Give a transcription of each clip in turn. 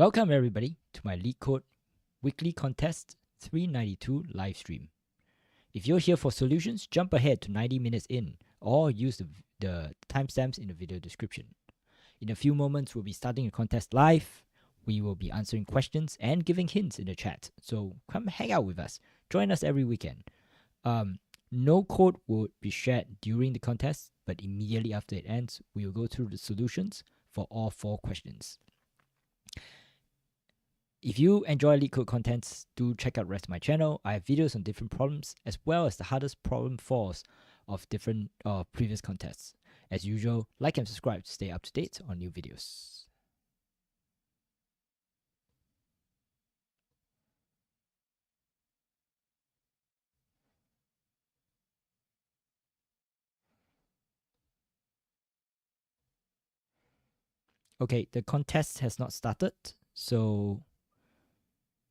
Welcome everybody to my LeetCode weekly contest 392 live stream. If you're here for solutions, jump ahead to 90 minutes in or use the timestamps in the video description. In a few moments, we'll be starting the contest live. We will be answering questions and giving hints in the chat. So come hang out with us. Join us every weekend. No code will be shared during the contest, but immediately after it ends, we will go through the solutions for all 4 questions. If you enjoy LeetCode contents, do check out the rest of my channel. I have videos on different problems, as well as the hardest problem falls of different previous contests. As usual, like and subscribe to stay up to date on new videos. Okay, the contest has not started, so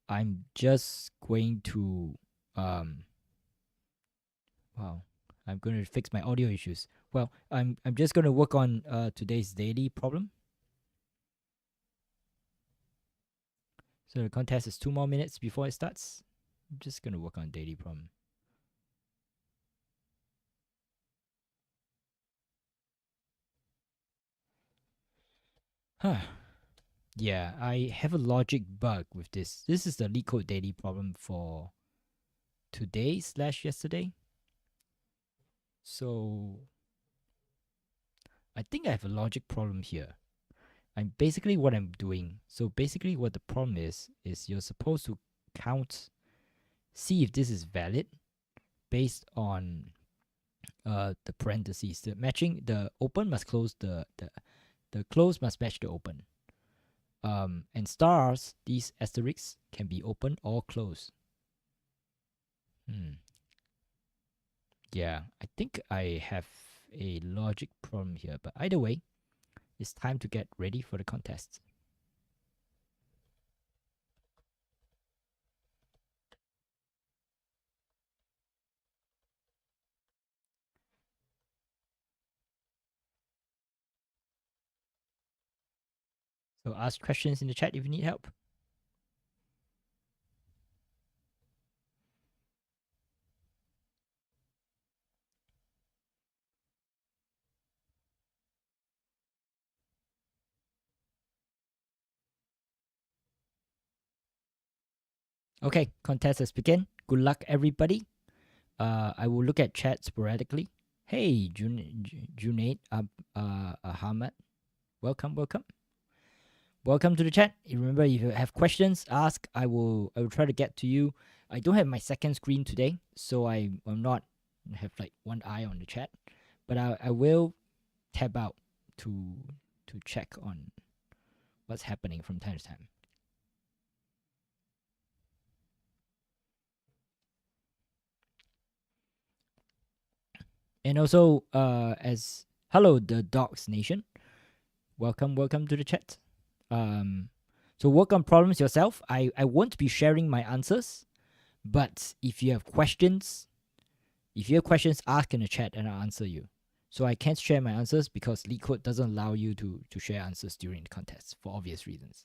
I'm just going to I'm going to fix my audio issues. Well, I'm just going to work on today's daily problem. So the contest is 2 more minutes before it starts. I'm just going to work on daily problem. Yeah, I have a logic bug with this. This is the LeetCode daily problem for today/yesterday. So I think I have a logic problem here. I'm basically what I'm doing. So basically what the problem is you're supposed to see if this is valid based on the parentheses. The matching, the open must close the close must match the open. And stars, these asterisks can be open or closed. Yeah, I think I have a logic problem here, but either way, it's time to get ready for the contest. So ask questions in the chat if you need help. Okay, contest has begun. Good luck, everybody. I will look at chat sporadically. Hey, Junaid Ahmad. Welcome. Welcome to the chat. Remember, if you have questions, ask. I will try to get to you. I don't have my second screen today, so I will not have like one eye on the chat, but I will tab out to check on what's happening from time to time. And also, as hello, the Dogs Nation. Welcome to the chat. So work on problems yourself. I won't be sharing my answers, but if you have questions, ask in the chat and I'll answer you. So I can't share my answers because LeetCode doesn't allow you to share answers during the contest for obvious reasons.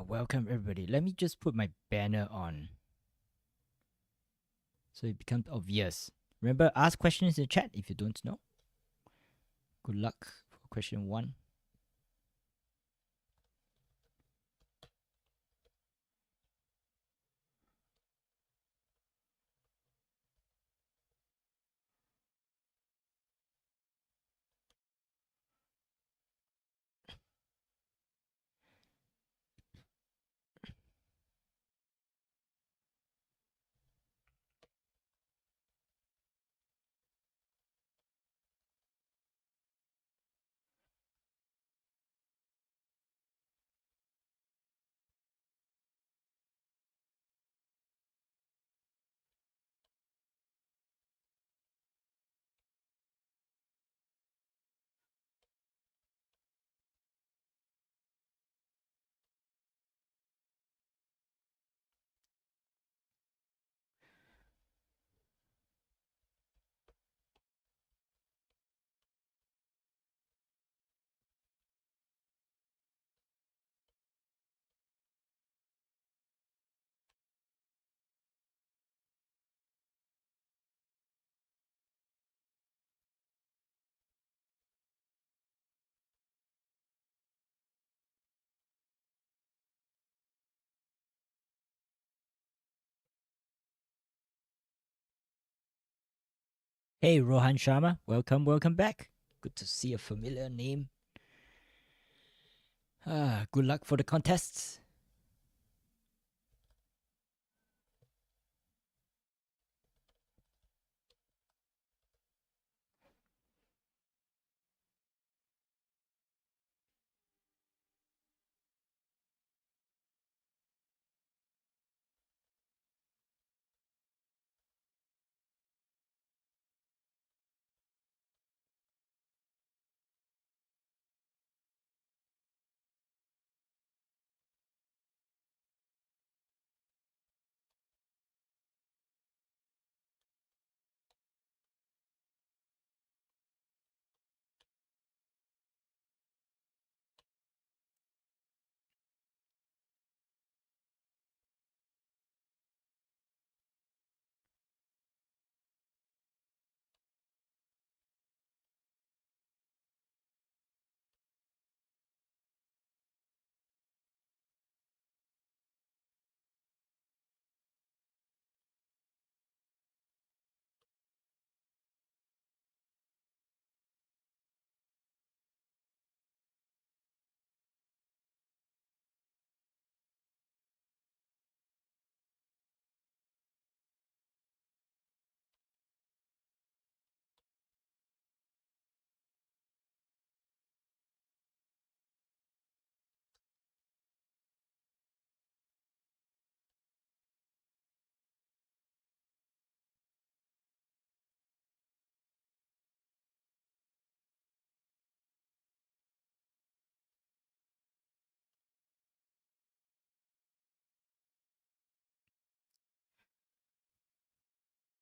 Welcome everybody. Let me just put my banner on so it becomes obvious. Remember, ask questions in the chat if you don't know. Good luck for question 1. Hey, Rohan Sharma, welcome back. Good to see a familiar name. Good luck for the contests.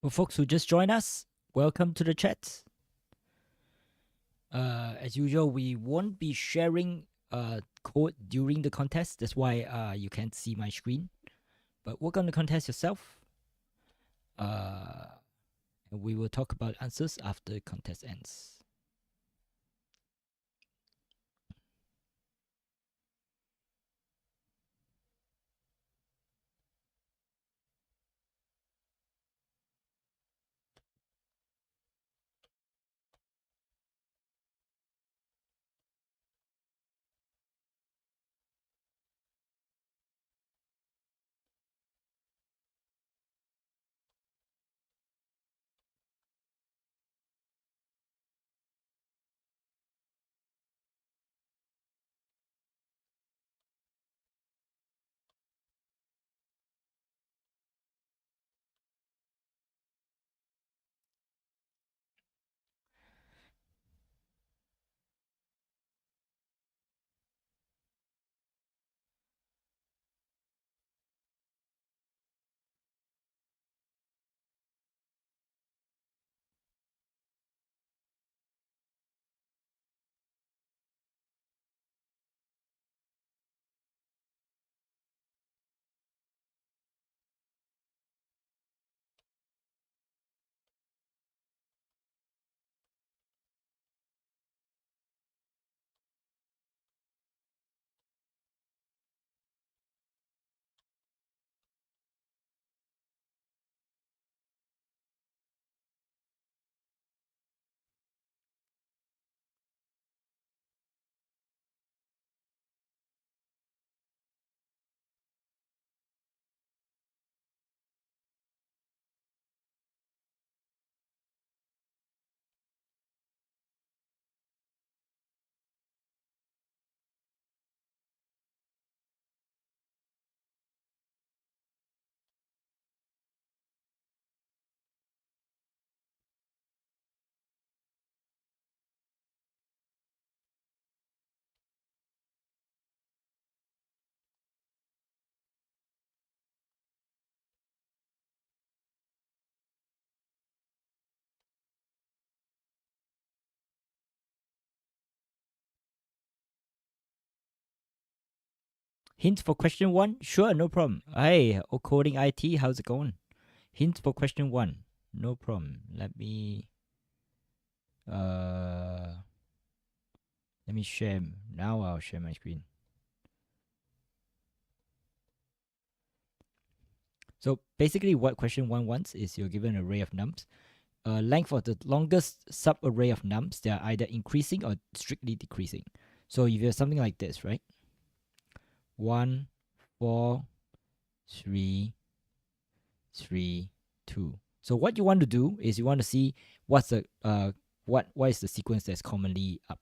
For folks who just joined us, welcome to the chat. As usual, we won't be sharing code during the contest. That's why you can't see my screen. But work on the contest yourself. And we will talk about answers after the contest ends. Hint for question one? Sure, no problem. Hey, Coding IT, how's it going? Hint for question one. No problem. Let me share. Now I'll share my screen. So basically what question one wants is you're given an array of nums length of the longest subarray of nums, they are either increasing or strictly decreasing. So if you have something like this, right? 1, 4, 3, 3, 2. So what you want to do is you want to see what's the what is the sequence that's commonly up.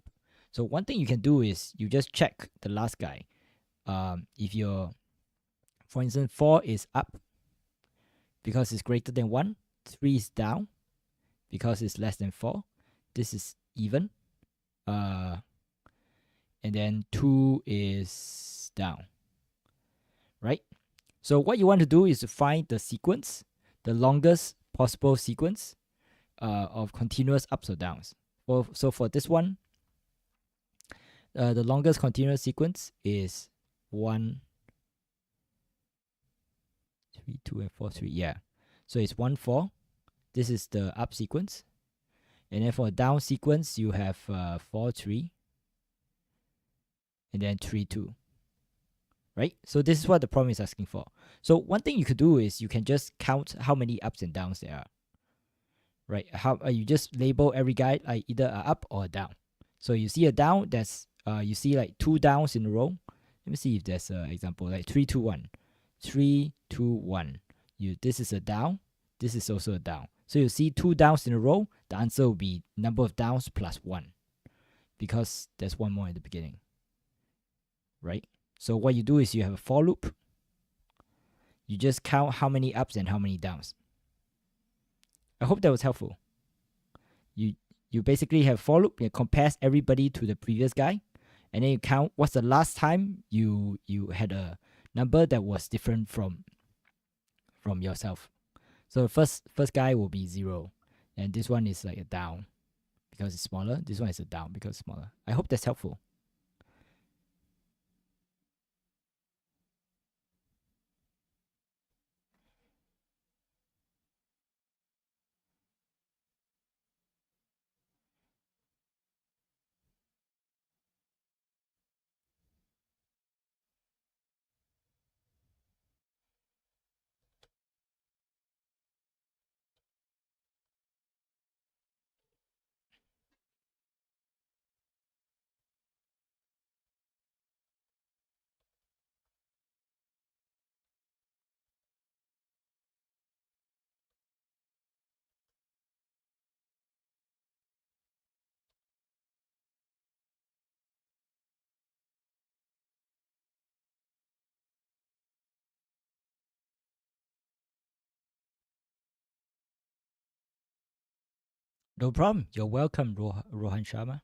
So one thing you can do is you just check the last guy. If your, for instance, 4 is up because it's greater than 1, 3 is down because it's less than 4. This is even. And then 2 is down. Right? So what you want to do is to find the sequence, the longest possible sequence of continuous ups or downs. So for this one, the longest continuous sequence is 1, 3, 2, and 4, 3. Yeah. So it's 1, 4. This is the up sequence. And then for down sequence, you have 4, 3. And then 3, 2. Right? So this is what the problem is asking for. So one thing you could do is you can just count how many ups and downs there are. Right? How you just label every guy like either a up or a down. So you see a down, that's you see like 2 downs in a row. Let me see if there's an example like 3, 2, 1. 3, 2, 1. This is a down. This is also a down. So you see 2 downs in a row. The answer will be number of downs plus 1, because there's one more in the beginning. Right? So what you do is you have a for loop. You just count how many ups and how many downs. I hope that was helpful. You basically have for loop. It compares everybody to the previous guy, and then you count what's the last time you had a number that was different from yourself. So the first guy will be 0, and this one is like a down because it's smaller. This one is a down because it's smaller. I hope that's helpful. No problem. You're welcome, Rohan Sharma.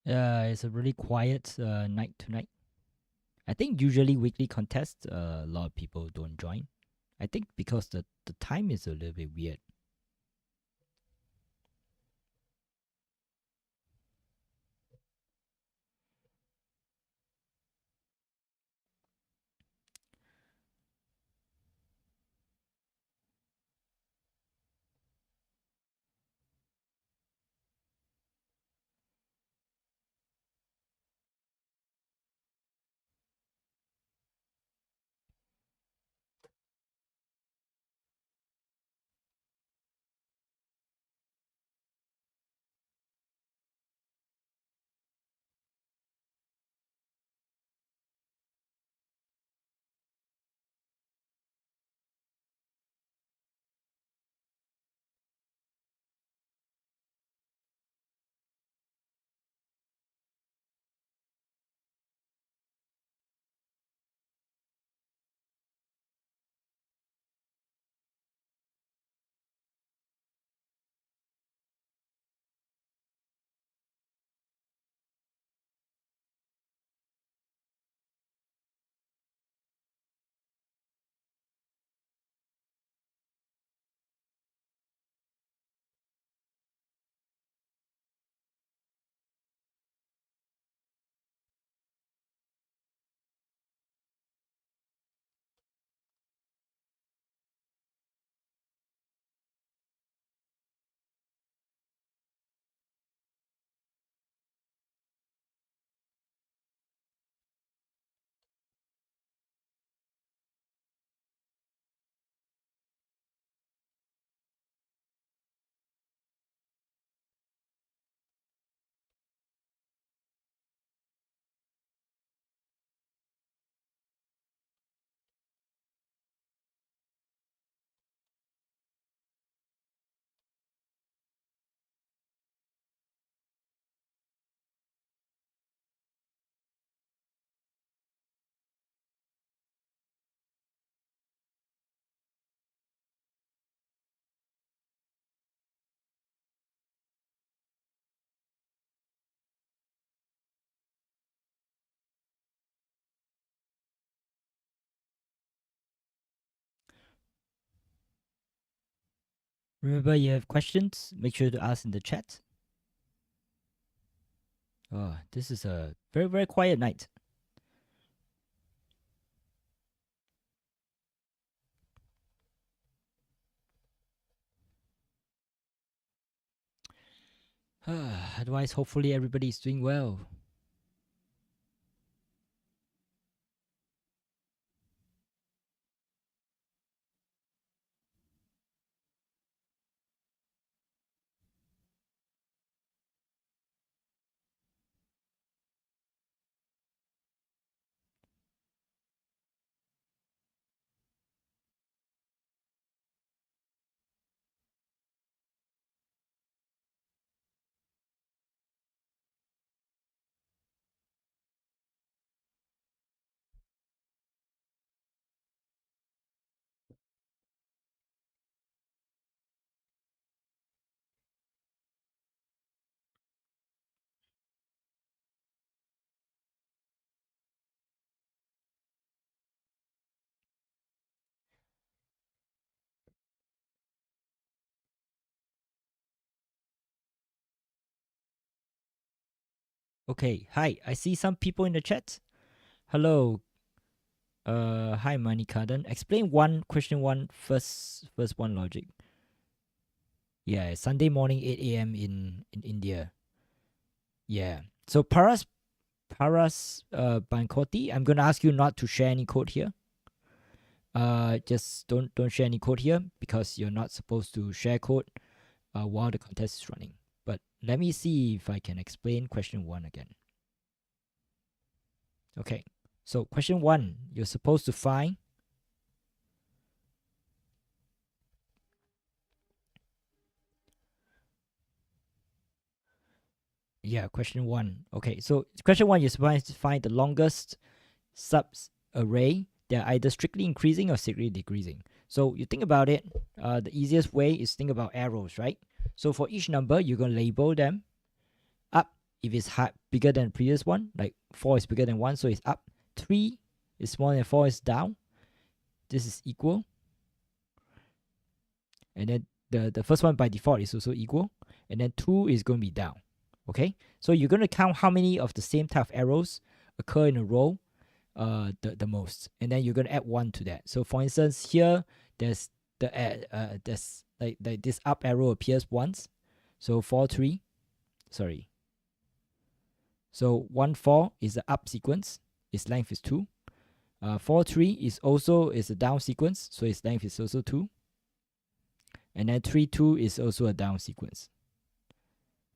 It's a really quiet night tonight. I think usually weekly contests, a lot of people don't join. I think because the time is a little bit weird. Remember, you have questions, make sure to ask in the chat. Oh, this is a very, very quiet night. Otherwise, hopefully everybody is doing well. Okay, hi. I see some people in the chat. Hello. Hi, Manikadan. Explain question one first one logic. Yeah, Sunday morning 8 a.m. in India. Yeah. So Paras Bankoti, I'm gonna ask you not to share any code here. Just don't share any code here because you're not supposed to share code while the contest is running. But let me see if I can explain question one again. Okay. So question one, you're supposed to find question one. Okay, so question one, you're supposed to find the longest subs array. They're either strictly increasing or strictly decreasing. So you think about it, the easiest way is think about arrows, right? So for each number, you're going to label them up if it's bigger than the previous one, like 4 is bigger than 1, so it's up. 3 is smaller than 4, is down. This is equal. And then the first one by default is also equal. And then 2 is going to be down. Okay, so you're going to count how many of the same type of arrows occur in a row the most. And then you're going to add 1 to that. So for instance, here there's there's like this up arrow appears once. So 4 3. Sorry. So 1 4 is the up sequence. Its length is 2. 4 3 is a down sequence, so its length is also 2. And then 3 2 is also a down sequence.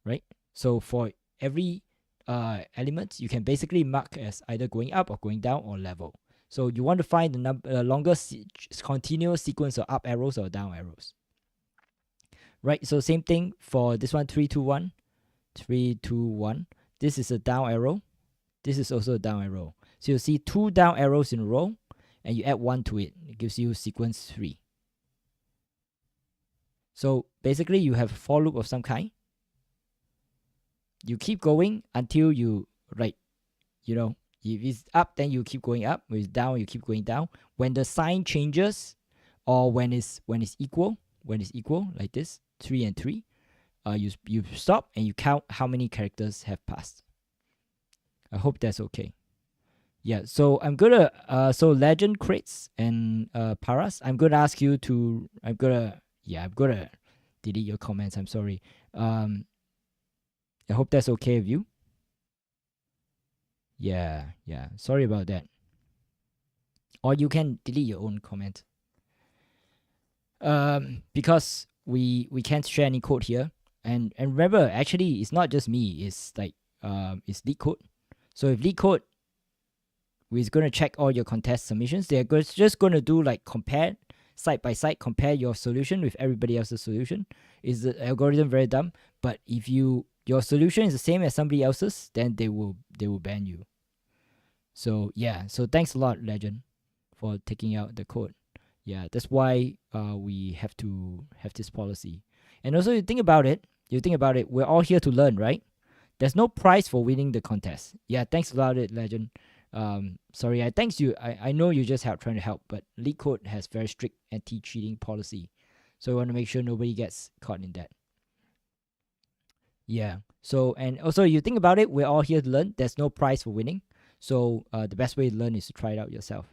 Right? So for every element, you can basically mark as either going up or going down or level. So you want to find the longest continuous sequence of up arrows or down arrows. Right? So same thing for this one, 3 2 1. 3 2 1. This is a down arrow. This is also a down arrow. So you'll see 2 down arrows in a row, and you add 1 to it. It gives you sequence 3. So basically, you have a for loop of some kind. You keep going until you, if it's up, then you keep going up. When it's down, you keep going down. When the sign changes, or when it's equal, like this, 3 and 3, you stop and you count how many characters have passed. I hope that's okay. Yeah, so I'm gonna so Legend Crates and Paras, I'm gonna ask you to I'm gonna delete your comments. I'm sorry. I hope that's okay with you. Yeah. Sorry about that. Or you can delete your own comment. Because we can't share any code here. And remember, actually, it's not just me. It's like it's LeetCode. So if LeetCode is going to check all your contest submissions, they're just going to do like compare side by side, compare your solution with everybody else's solution. Is the algorithm very dumb? But if your solution is the same as somebody else's, then they will ban you. So yeah, so thanks a lot, Legend, for taking out the code. Yeah, that's why we have to have this policy. And also, you think about it, we're all here to learn, right? There's no prize for winning the contest. Yeah, thanks a lot, Legend. Sorry, I know you just trying to help, but LeetCode has very strict anti-cheating policy. So we want to make sure nobody gets caught in that. Yeah. So, and also you think about it, we're all here to learn. There's no prize for winning. So the best way to learn is to try it out yourself.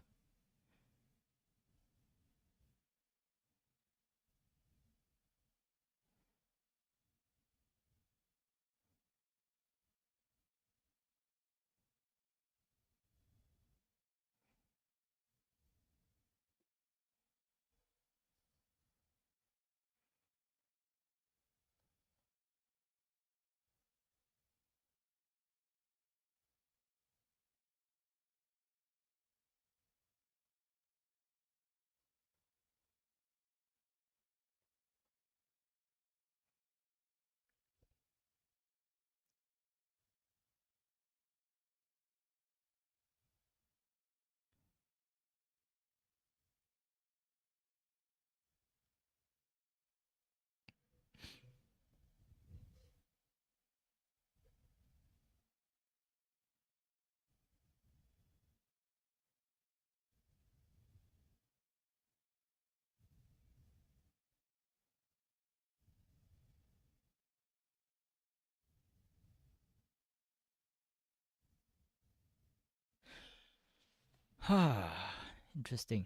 Interesting.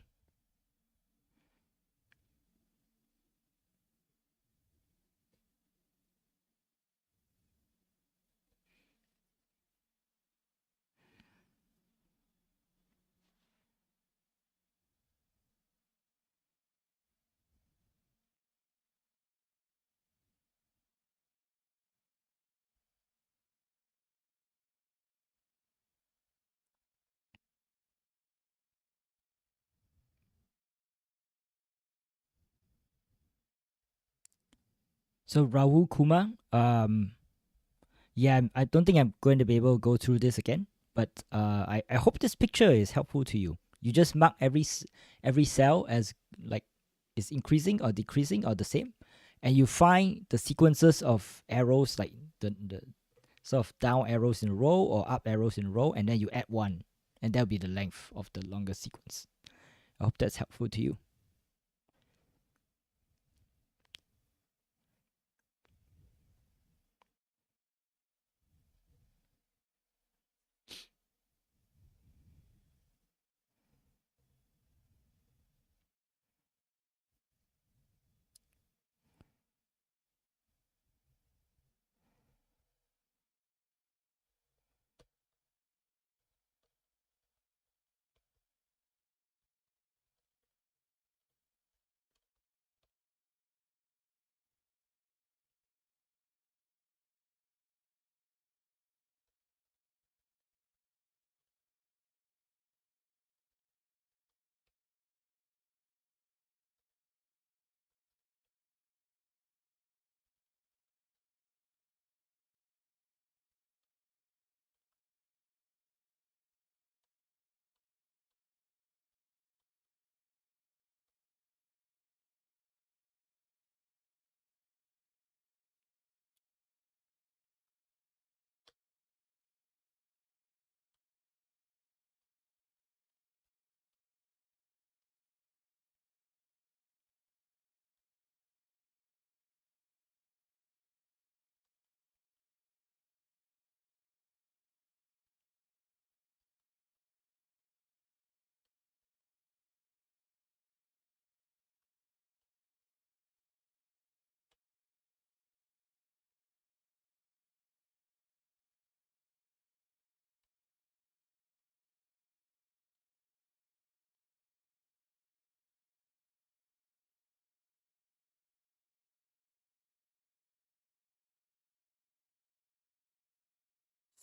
So Rahul Kumar, yeah, I don't think I'm going to be able to go through this again, but I hope this picture is helpful to you. You just mark every cell as like is increasing or decreasing or the same, and you find the sequences of arrows, like sort of down arrows in a row or up arrows in a row, and then you add one, and that'll be the length of the longest sequence. I hope that's helpful to you.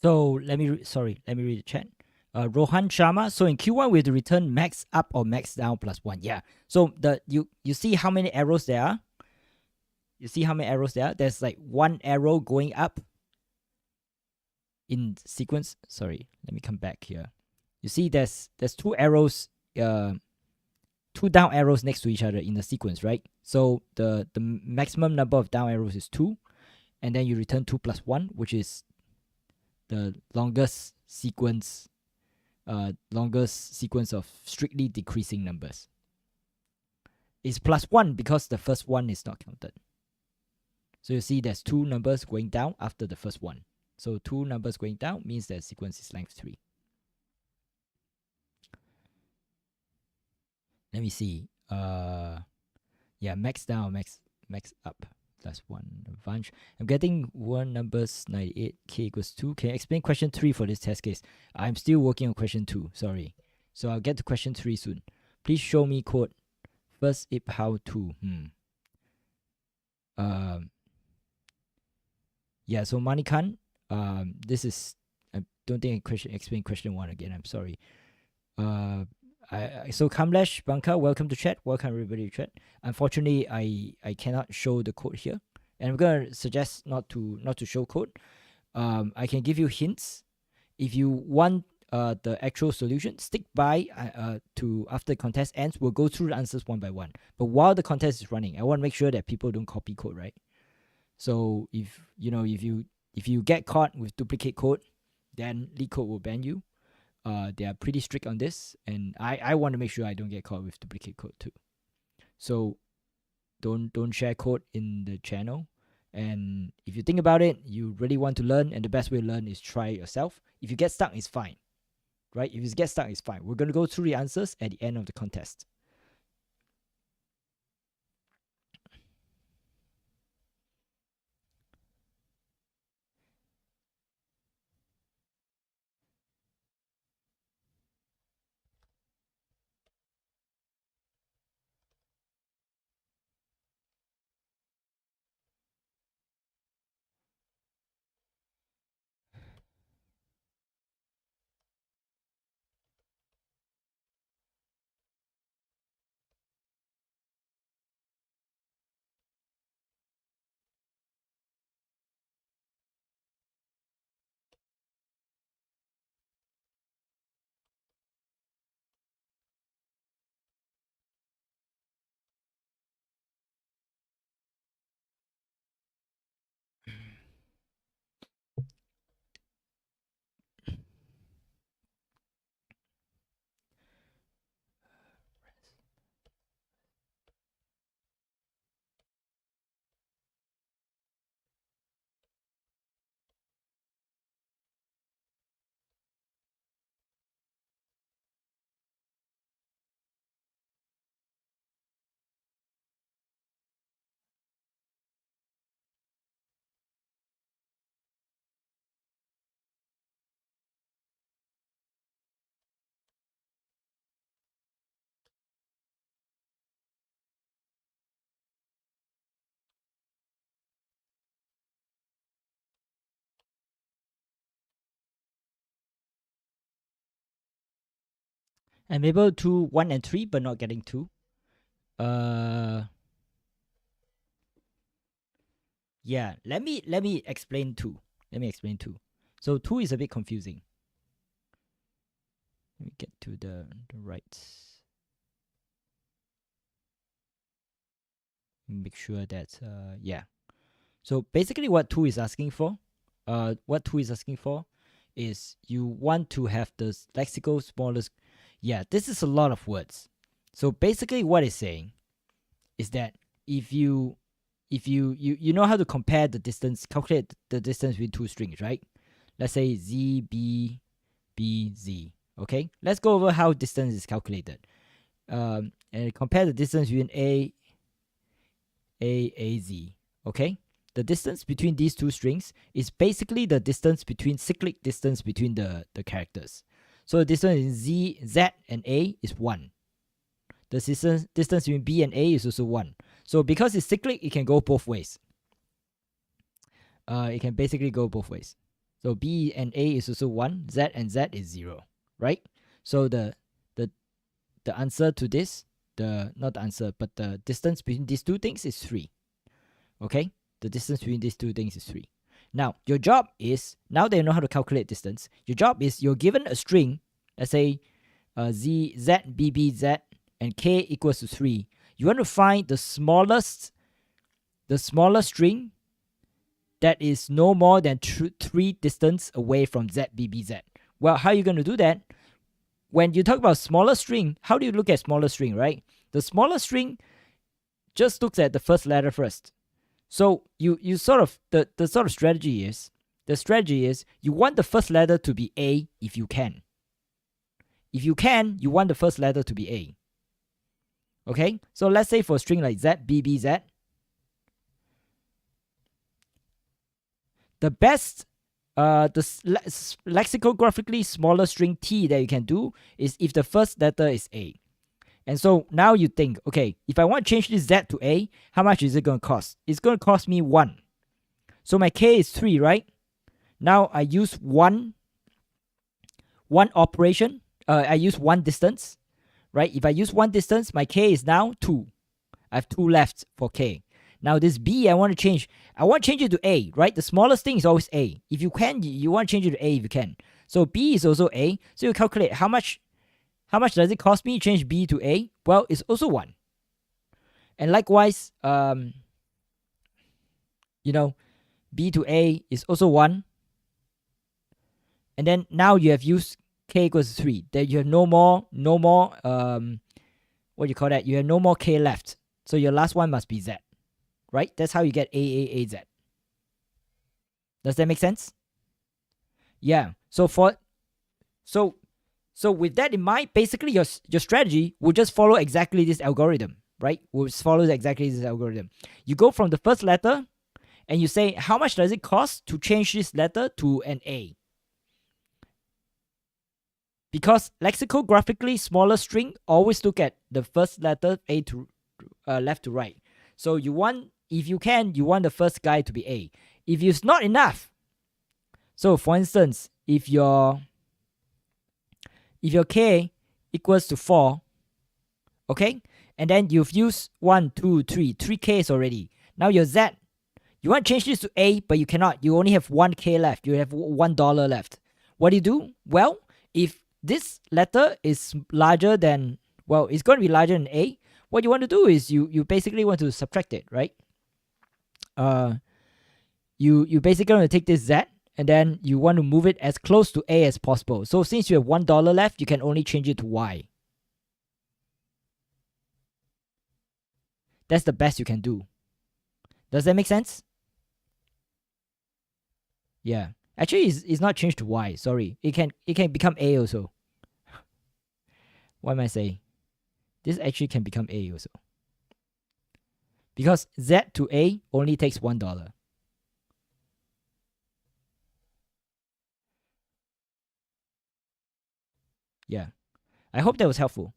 So let me let me read the chat. Rohan Sharma. So in Q1 we have to return max up or max down plus one. Yeah. So the you see how many arrows there are? You see how many arrows there are? There's like one arrow going up in sequence. Sorry, let me come back here. You see there's two arrows, two down arrows next to each other in the sequence, right? So the maximum number of down arrows is 2, and then you return 2 plus 1, which is the longest sequence of strictly decreasing numbers. It's plus 1 because the first one is not counted. So you see there's two numbers going down after the first one. So two numbers going down means that sequence is length 3. Let me see. Yeah, max down, max up. Plus 1 advantage. I'm getting one numbers 98, k equals 2. Can you explain question 3 for this test case? I'm still working on question 2. Sorry. So I'll get to question 3 soon. Please show me code. First, if how to. Yeah, so Manikan, this is, I don't think I explain question 1 again. I'm sorry. So Kamlesh Banka, welcome to chat. Welcome everybody to chat. Unfortunately, I cannot show the code here, and I'm gonna suggest not to show code. I can give you hints. If you want the actual solution, stick by to after the contest ends. We'll go through the answers one by one. But while the contest is running, I want to make sure that people don't copy code, right? So if you get caught with duplicate code, then LeetCode will ban you. They are pretty strict on this, and I want to make sure I don't get caught with duplicate code too. So don't share code in the channel. And if you think about it, you really want to learn, and the best way to learn is try it yourself. If you get stuck, it's fine, right? If you get stuck, it's fine. We're gonna go through the answers at the end of the contest. I'm able to 1 and 3, but not getting 2. Yeah, let me explain 2. Let me explain 2. So 2 is a bit confusing. Let me get to the right. Make sure that yeah. So basically what 2 is asking for, is you want to have the lexical smallest. Yeah, this is a lot of words. So basically what it's saying is that if you know how to compare the distance, calculate the distance between two strings, right? Let's say z, b, b, z. Okay, let's go over how distance is calculated. And compare the distance between a, z. Okay, the distance between these two strings is basically the distance between cyclic distance between the characters. So the distance in z, and a is 1. The distance between b and a is also 1. So because it's cyclic, it can go both ways. It can basically go both ways. So b and a is also 1, z and z is 0, right? So the answer to this, not the answer, but the distance between these two things is 3. Okay? The distance between these two things is 3. Now, your job is, now that you know how to calculate distance, your job is you're given a string, let's say z, b, b, z, and k equals to 3. You want to find the smallest string that is no more than 3 distance away from z, b, b, z. Well, how are you going to do that? When you talk about smaller string, how do you look at smaller string, right? The smaller string just looks at the first letter first. So you sort of, the sort of strategy is, you want the first letter to be A if you can. If you can, you want the first letter to be A. Okay? So let's say for a string like Z, B, B, Z, the best, the lexicographically smaller string T that you can do is if the first letter is A. And so now you think, okay, if I want to change this Z to A, how much is it going to cost? It's going to cost me 1. So my K is 3, right? Now I use one operation. I use one distance, right? If I use one distance, my K is now 2. I have 2 left for K. Now this B, I want to change. I want to change it to A, right? The smallest thing is always A. If you can, you want to change it to A if you can. So B is also A. So you calculate how much does it cost me to change B to A? Well, it's also 1. And likewise, B to A is also 1. And then now you have used K equals 3. Then you have no more, what do you call that? You have no more K left. So your last one must be Z, right? That's how you get A, Z. Does that make sense? Yeah. So with that in mind, basically your strategy will just follow exactly this algorithm, right? Will follow exactly this algorithm. You go from the first letter and you say, how much does it cost to change this letter to an A? Because lexicographically smaller string always look at the first letter A to left to right. So you want, if you can, you want the first guy to be A. If it's not enough, so for instance, if your K equals to 4, okay, and then you've used 1, 2, 3 Ks already. Now your Z, you want to change this to A, but you cannot. You only have 1 K left. You have $1 left. What do you do? Well, if this letter is larger than, well, it's going to be larger than A, what you want to do is you basically want to subtract it, right? You basically want to take this Z, and then you want to move it as close to A as possible. So since you have $1 left, you can only change it to Y. That's the best you can do. Does that make sense? Yeah. Actually, it's not changed to Y. Sorry. It can become A also. What am I saying? This actually can become A also. Because Z to A only takes $1. Yeah. I hope that was helpful.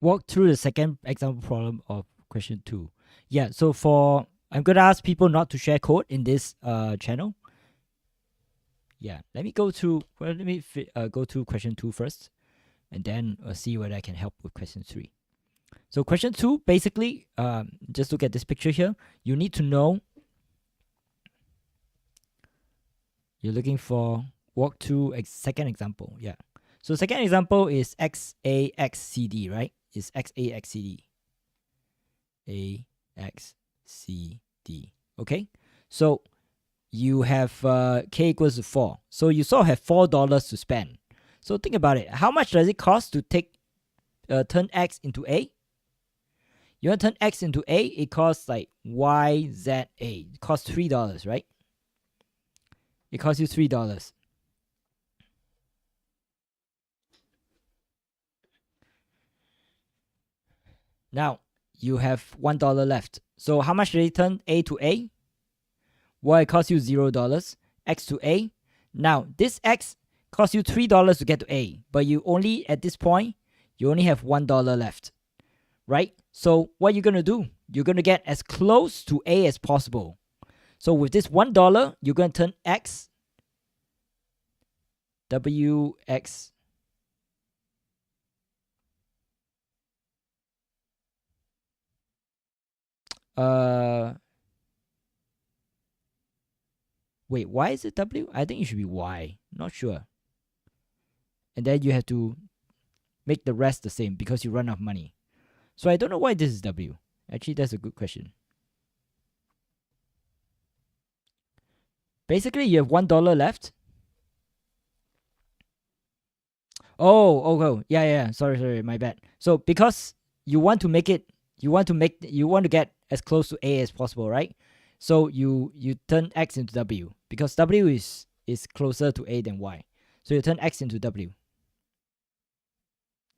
walk through the second example problem of question 2. Yeah, so I'm gonna ask people not to share code in this channel. Yeah, let me go to go to question 2 first, and then see whether I can help with question 3. So question 2, basically, just look at this picture here. You need to know, you're looking for walk through second example. Yeah. So second example is XAXCD, right? It's XAXCD. AXCD. Okay. So you have K equals to 4. So you sort of have $4 to spend. So think about it. How much does it cost to turn X into A? You want to turn X into A, it costs like YZA. It costs $3, right? It costs you $3. Now, you have $1 left. So how much did it turn A to A? Well, it costs you $0. X to A. Now, this X costs you $3 to get to A, but you only, at this point, you only have $1 left, right? So what you're going to do, you're going to get as close to A as possible. So with this $1, you're going to turn X, WX, wait, why is it W? I think it should be Y. Not sure. And then you have to make the rest the same because you run out of money. So I don't know why this is W. Actually, that's a good question. Basically, you have $1 left. Oh, yeah. Sorry, my bad. So because you want to get as close to A as possible, right? So you turn X into W because W is closer to A than Y. So you turn X into W.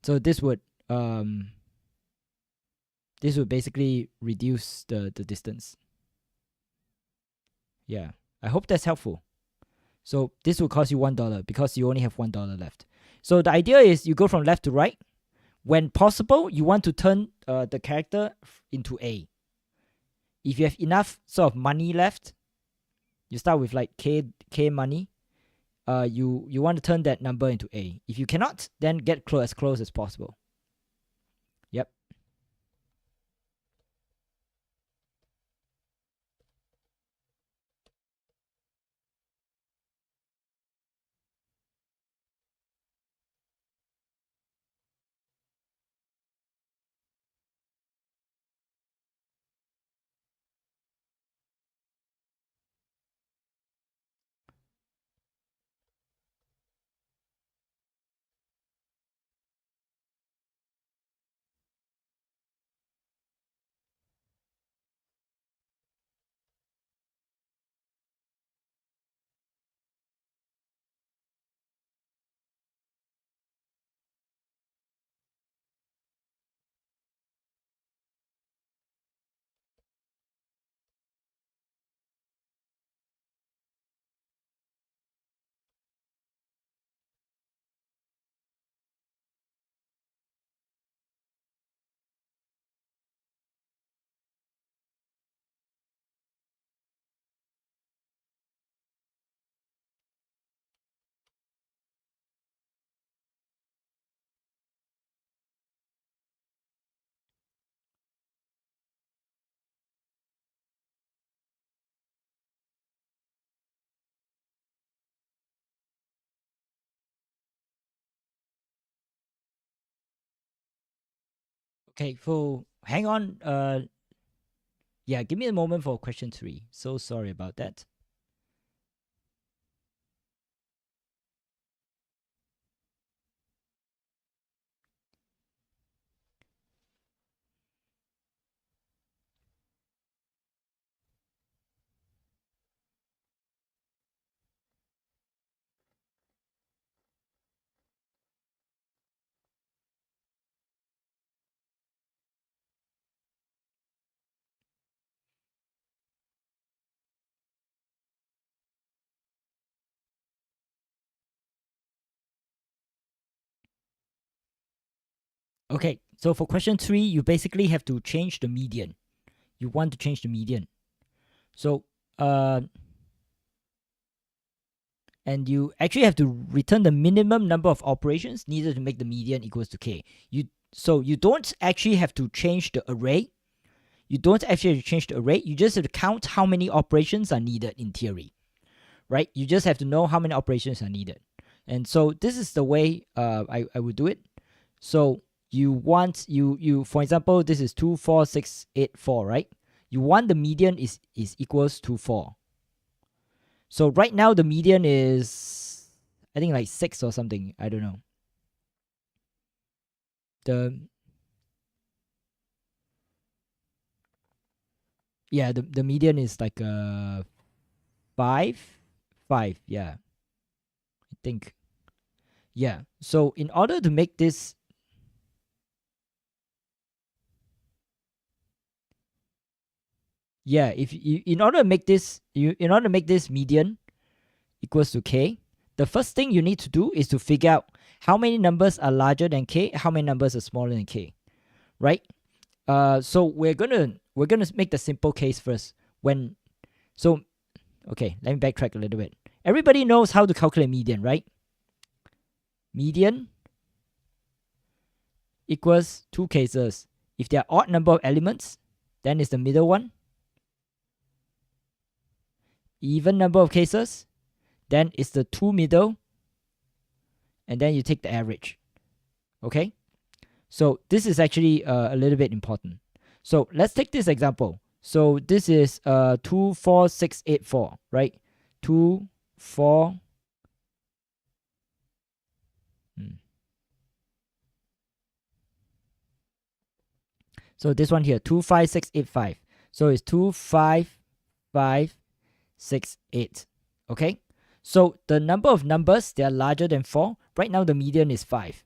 So this would basically reduce the distance. Yeah, I hope that's helpful. So this will cost you $1 because you only have $1 left. So the idea is you go from left to right. When possible, you want to turn the character into A. If you have enough sort of money left, you start with like K money. You want to turn that number into A. If you cannot, then get as close as possible. Yep. Okay, so hang on. Yeah, give me a moment for question 3. So sorry about that. Okay, So for question 3, you basically have to change the median. You want to change the median. So, and you actually have to return the minimum number of operations needed to make the median equals to k. So you don't actually have to change the array. You don't actually have to change the array. You just have to count how many operations are needed in theory, right? You just have to know how many operations are needed. And so this is the way I would do it. So you want, for example, this is 2, 4, 6, 8, 4, right? You want the median is equals to 4. So right now the median is, I think like 6 or something. I don't know. The median is like 5, yeah, I think. Yeah. So in order to make this, if you, in order to make this median equals to k, the first thing you need to do is to figure out how many numbers are larger than k, how many numbers are smaller than k, right? So we're gonna make the simple case first. Okay, let me backtrack a little bit. Everybody knows how to calculate median, right? Median equals two cases. If there are odd number of elements, then it's the middle one. Even number of cases, then it's the two middle, and then you take the average. Okay? So this is actually a little bit important. So let's take this example. So this is 2, 4, 6, 8, 4, right? 2, 4. So this one here, 2, 5, 6, 8, 5. So it's 2, 5, 5, 6, 8. Okay? So the number of numbers, they are larger than 4. Right now the median is 5.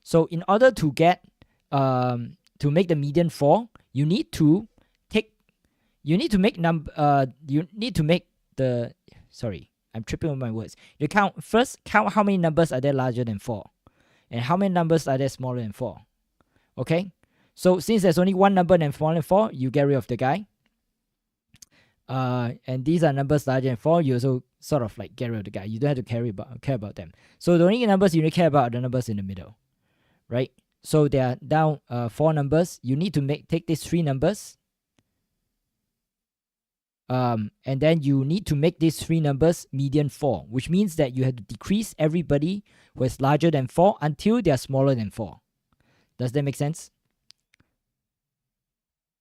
So in order to get to make the median 4, you need to make the, sorry, I'm tripping on my words. You count how many numbers are there larger than 4 and how many numbers are there smaller than 4. Okay? So since there's only one number than smaller than 4, you get rid of the guy. And these are numbers larger than 4, you also sort of like get rid of the guy. You don't have to care about them. So the only numbers you need to care about are the numbers in the middle, right? So there are now 4 numbers. You need to take these 3 numbers, and then you need to make these 3 numbers median 4, which means that you have to decrease everybody who is larger than 4 until they are smaller than 4. Does that make sense?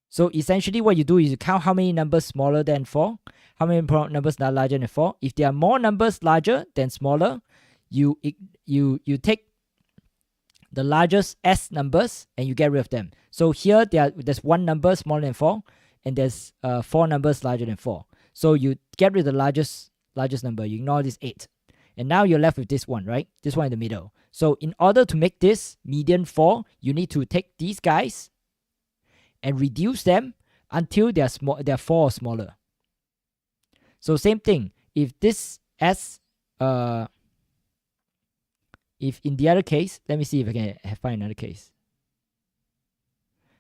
So essentially what you do is you count how many numbers smaller than 4, how many numbers are larger than 4. If there are more numbers larger than smaller, you take the largest S numbers and you get rid of them. So here there's one number smaller than 4 and there's 4 numbers larger than 4. So you get rid of the largest number, you ignore this 8. And now you're left with this one, right? This one in the middle. So in order to make this median 4, you need to take these guys and reduce them until they're 4 or smaller. So same thing, if this S, if in the other case, let me see if I can find another case.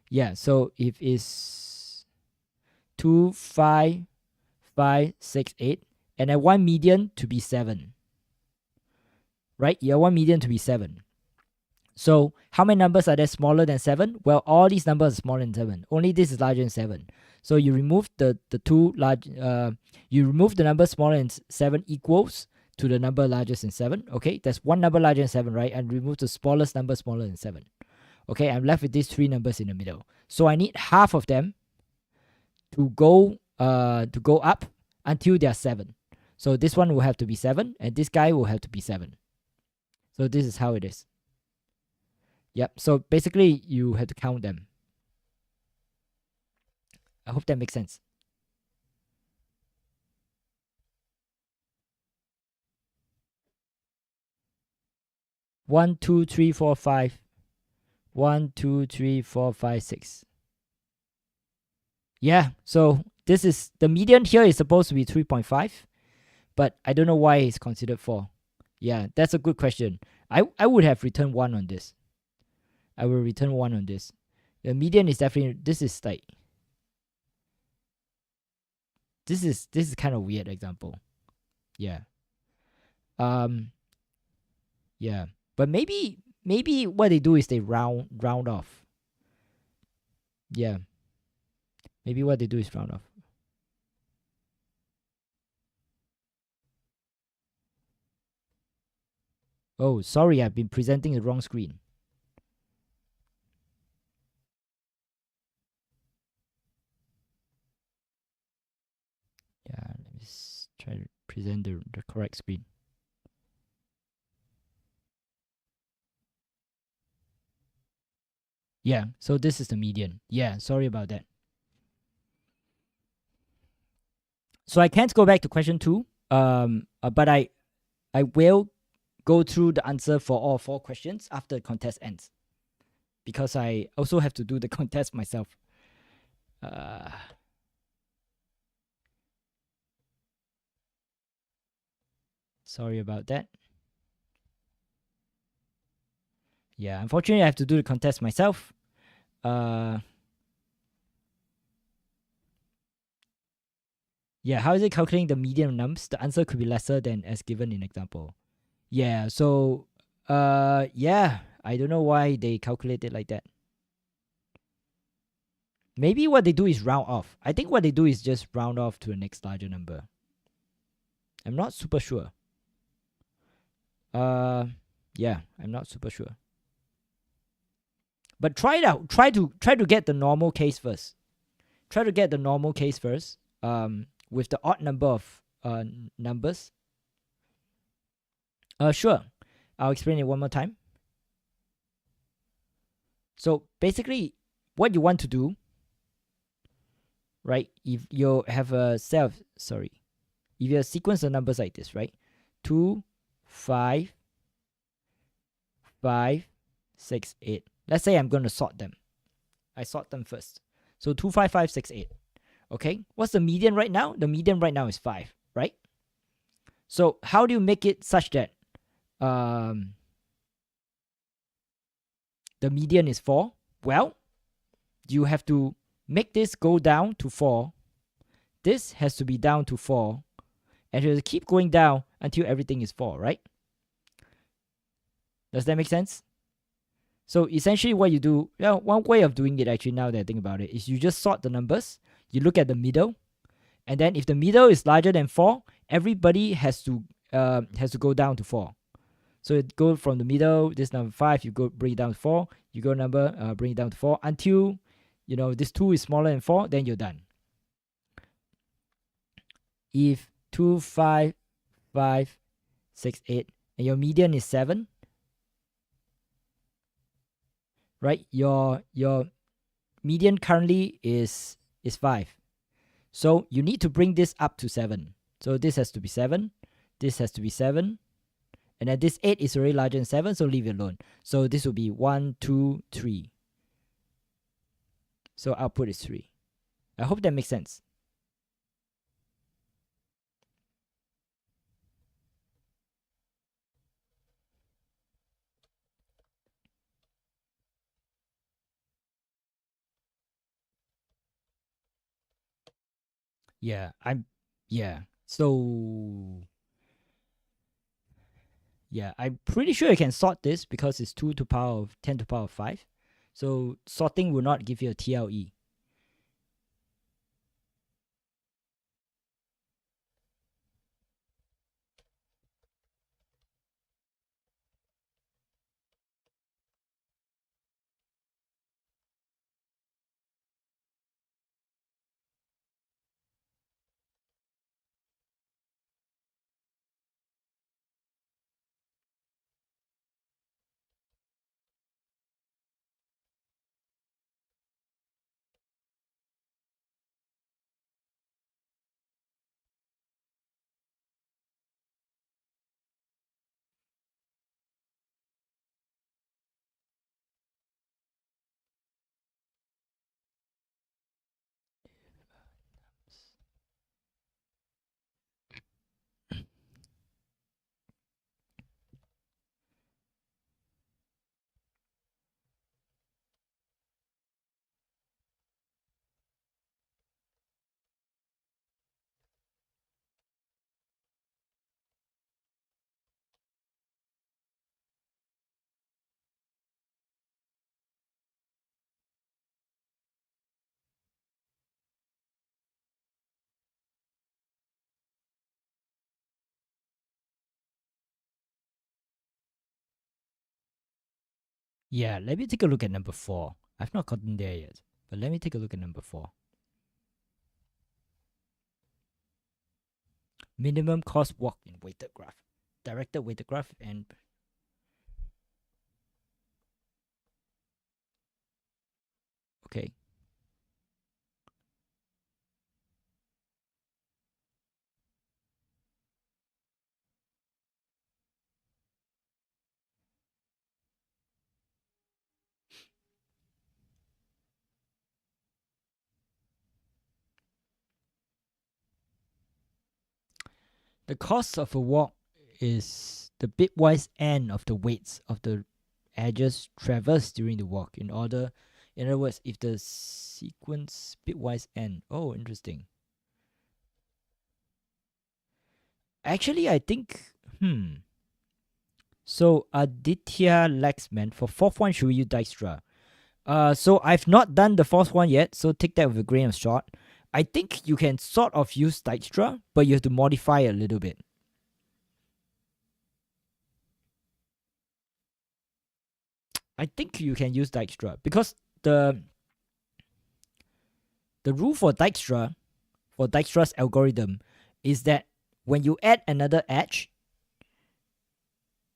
Yeah, so if it's 2, 5, 5, 6, 8, and I want median to be 7. Right? You want median to be 7. So how many numbers are there smaller than 7? Well, all these numbers are smaller than 7. Only this is larger than 7. So you remove the two large, you remove the number smaller than 7 equals to the number larger than 7. Okay, that's one number larger than 7, right? And remove the smallest number smaller than 7. Okay, I'm left with these 3 numbers in the middle. So I need half of them to go up until they are 7. So this one will have to be 7, and this guy will have to be 7. So this is how it is. Yep, so basically you have to count them. I hope that makes sense. One, two, three, four, 5. 1, 2, 3, 4, 5, 6. Yeah, so this is the median here is supposed to be 3.5, but I don't know why it's considered 4. Yeah, that's a good question. I would have returned 1 on this. I will return 1 on this. The median is definitely, this is like, this is kind of weird example. Yeah. Yeah. But maybe what they do is they round off. Yeah. Maybe what they do is round off. Oh, sorry, I've been presenting the wrong screen. Yeah, let me try to present the correct screen. Yeah, so this is the median. Yeah, sorry about that. So I can't go back to question 2. But I will go through the answer for all 4 questions after the contest ends, because I also have to do the contest myself. Sorry about that. Yeah, unfortunately I have to do the contest myself. Yeah, how is it calculating the median nums? The answer could be lesser than as given in example. Yeah, so yeah, I don't know why they calculate it like that. Maybe what they do is round off. I think what they do is just round off to the next larger number. I'm not super sure. Yeah, I'm not super sure. But try it out. Try to get the normal case first. Try to get the normal case first. With the odd number of numbers. Sure. I'll explain it one more time. So basically, what you want to do, right? If you have a if you have a sequence of numbers like this, right? 2, 5, 5, 6, 8. Let's say I'm going to sort them. I sort them first. So 2, 5, 5, 6, 8. Okay. What's the median right now? The median right now is 5, right? So how do you make it such that the median is 4? Well, you have to make this go down to 4. This has to be down to 4. And you have to keep going down until everything is 4, right? Does that make sense? So essentially what you do, one way of doing it actually, now that I think about it, is you just sort the numbers. You look at the middle. And then if the middle is larger than 4, everybody has to go down to 4. So it go from the middle, this number 5, you go bring it down to 4. You go number, bring it down to 4 until, this 2 is smaller than 4, then you're done. If 2, 5, 5, 6, 8, and your median is 7, right? Your median currently is 5. So you need to bring this up to 7. So this has to be 7. This has to be 7. And then this 8 is already larger than 7, so leave it alone. So this will be 1, 2, 3. So output is 3. I hope that makes sense. Yeah, So yeah, I'm pretty sure you can sort this because it's 2 to the power of 10 to the power of 5. So sorting will not give you a TLE. Yeah, let me take a look at number 4. I've not gotten there yet, but let me take a look at number 4. Minimum cost walk in weighted graph. Directed weighted graph and okay. The cost of a walk is the bitwise end of the weights of the edges traversed during the walk. In other words, if the sequence bitwise end. Oh, interesting. Actually, I think So Aditya Lexman, for fourth one, should we use Dijkstra? So I've not done the fourth one yet, so take that with a grain of salt. I think you can sort of use Dijkstra, but you have to modify a little bit. I think you can use Dijkstra because the rule for Dijkstra's algorithm is that when you add another edge,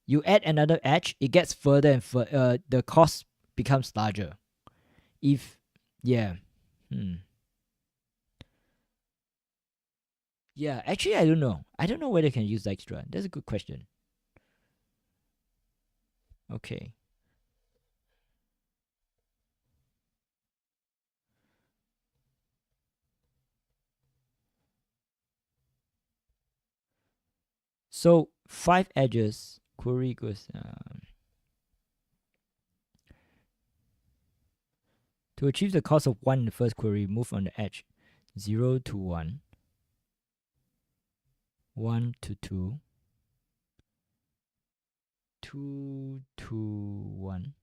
it gets further and further. The cost becomes larger. Yeah, actually, I don't know. I don't know whether you can use Dijkstra. That's a good question. Okay. So 5 edges. Query goes. To achieve the cost of 1 in the first query, move on the edge 0 to 1, 1 to 2, 2 to 1.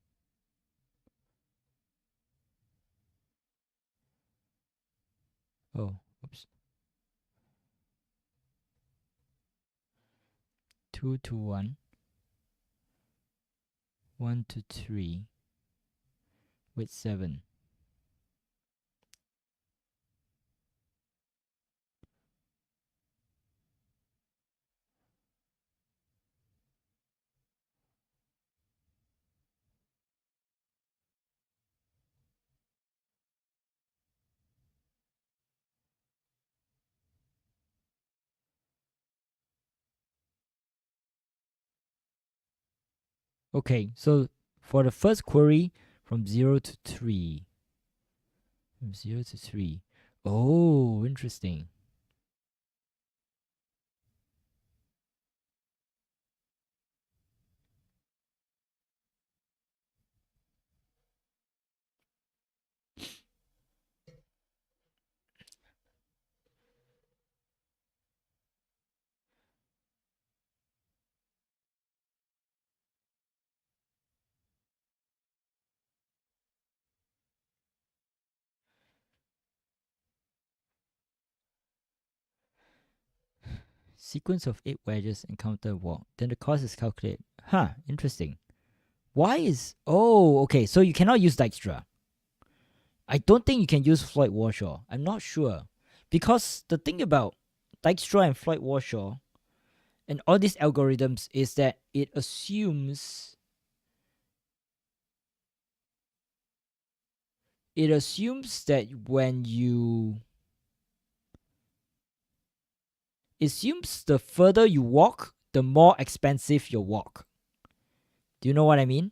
Oh, oops. 2 to 1, 1 to 3, with 7. Okay, so for the first query, from 0 to 3. From 0 to 3. Oh, interesting. Sequence of 8 wedges encounter walk. Then the cost is calculated. Huh, interesting. Why is... Oh, okay, so you cannot use Dijkstra. I don't think you can use Floyd Warshaw. I'm not sure. Because the thing about Dijkstra and Floyd Warshaw and all these algorithms is that it assumes that when you... It assumes the further you walk, the more expensive your walk. Do you know what I mean?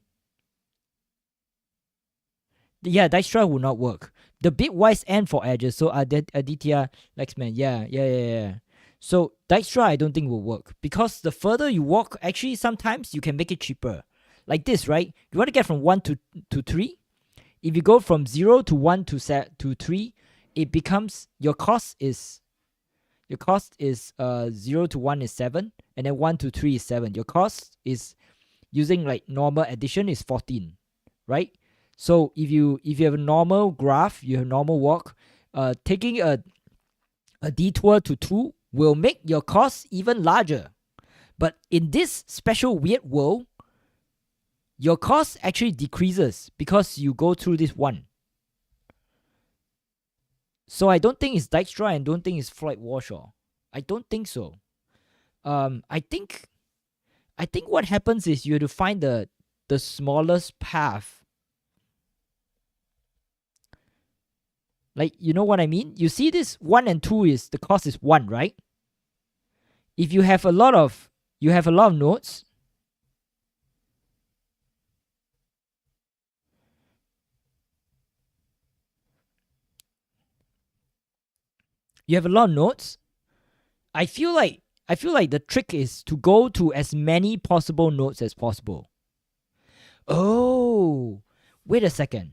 Yeah, Dijkstra will not work. The bitwise end for edges, so Aditya Lexman, yeah. So Dijkstra I don't think will work because the further you walk, actually sometimes you can make it cheaper. Like this, right? You want to get from 1 to 3? If you go from 0 to 1 to 3, it becomes your cost is 0 to 1 is 7, and then 1 to 3 is 7. Your cost is using like normal addition is 14, right? So if you have a normal graph, you have normal walk, taking a detour to 2 will make your cost even larger. But in this special weird world, your cost actually decreases because you go through this one. So I don't think it's Dijkstra and don't think it's Floyd Warshaw. I don't think so. I think what happens is you have to find the smallest path. Like, you know what I mean? You see this 1 and 2 is the cost is 1, right? If you have a lot of nodes, I feel like the trick is to go to as many possible nodes as possible. Oh, wait a second.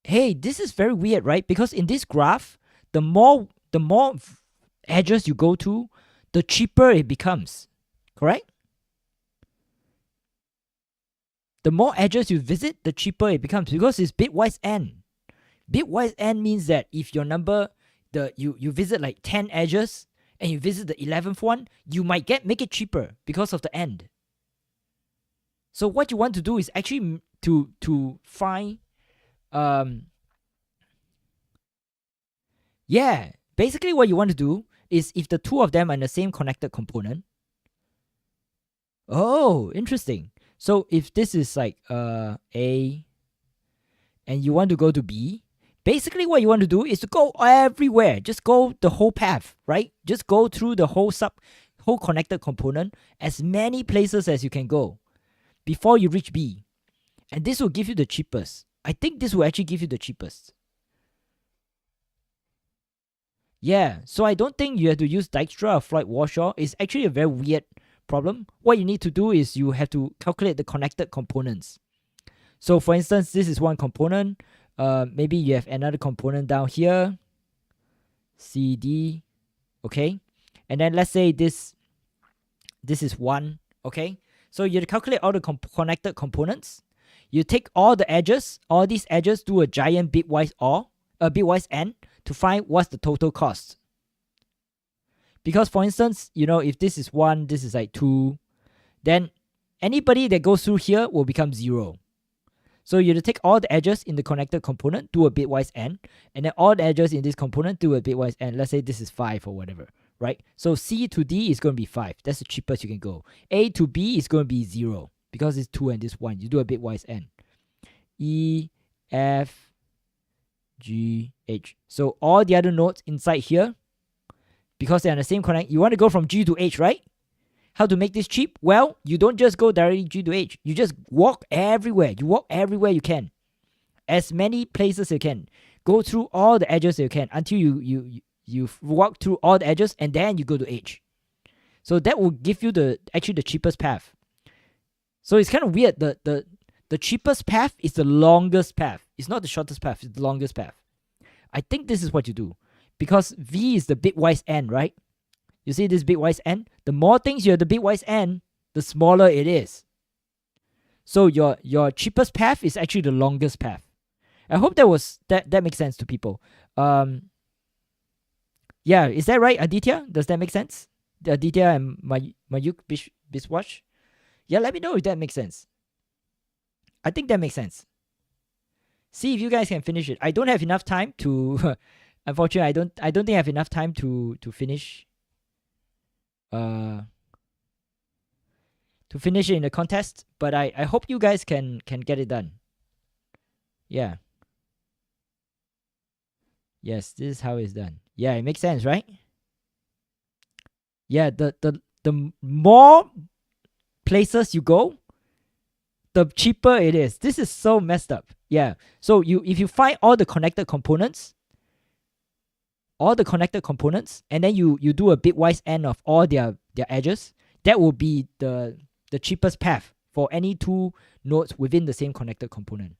Hey, this is very weird, right? Because in this graph, the more edges you go to, the cheaper it becomes. Correct? The more edges you visit, the cheaper it becomes because it's bitwise n. Bitwise n means that if your number, you visit like 10 edges and you visit the 11th one, you might make it cheaper because of the end. So what you want to do is actually to find yeah, basically what you want to do is if the two of them are in the same connected component. Oh, interesting. So if this is like A and you want to go to B, basically what you want to do is to go everywhere. Just go the whole path, right? Just go through the whole connected component as many places as you can go before you reach B. And this will give you the cheapest. I think this will actually give you the cheapest. Yeah, so I don't think you have to use Dijkstra or Floyd Warshaw. It's actually a very weird problem. What you need to do is you have to calculate the connected components. So for instance, this is one component. Maybe you have another component down here, C, D, okay? And then let's say this is 1, okay? So you calculate all the connected components. You take all the edges, all these edges, do a giant bitwise bitwise n to find what's the total cost. Because for instance, if this is 1, this is like 2, then anybody that goes through here will become 0. So you have to take all the edges in the connected component, do a bitwise n, and then all the edges in this component, do a bitwise n. Let's say this is 5 or whatever, right? So C to D is going to be 5. That's the cheapest you can go. A to B is going to be 0 because it's 2 and this 1. You do a bitwise n. E, F, G, H. So all the other nodes inside here, because they're on the same connect, you want to go from G to H, right? How to make this cheap? Well, you don't just go directly G to H. You just walk everywhere. You walk everywhere you can. As many places as you can. Go through all the edges you can until you walk through all the edges and then you go to H. So that will give you actually the cheapest path. So it's kind of weird. The cheapest path is the longest path. It's not the shortest path, it's the longest path. I think this is what you do. Because V is the bitwise n, right? You see this bitwise n? The more things you have the bitwise n, the smaller it is. So your cheapest path is actually the longest path. I hope that makes sense to people. Yeah, is that right, Aditya? Does that make sense? Aditya and Mayuk Biswash? Yeah, let me know if that makes sense. I think that makes sense. See if you guys can finish it. I don't have enough time to unfortunately I don't think I have enough time to finish to finish it in the contest, but I hope you guys can get it done. Yeah. Yes, this is how it's done. Yeah, it makes sense, right? Yeah, the more places you go, the cheaper it is. This is so messed up. Yeah. So if you find all the connected components, and then you do a bitwise n of all their edges, that will be the cheapest path for any two nodes within the same connected component.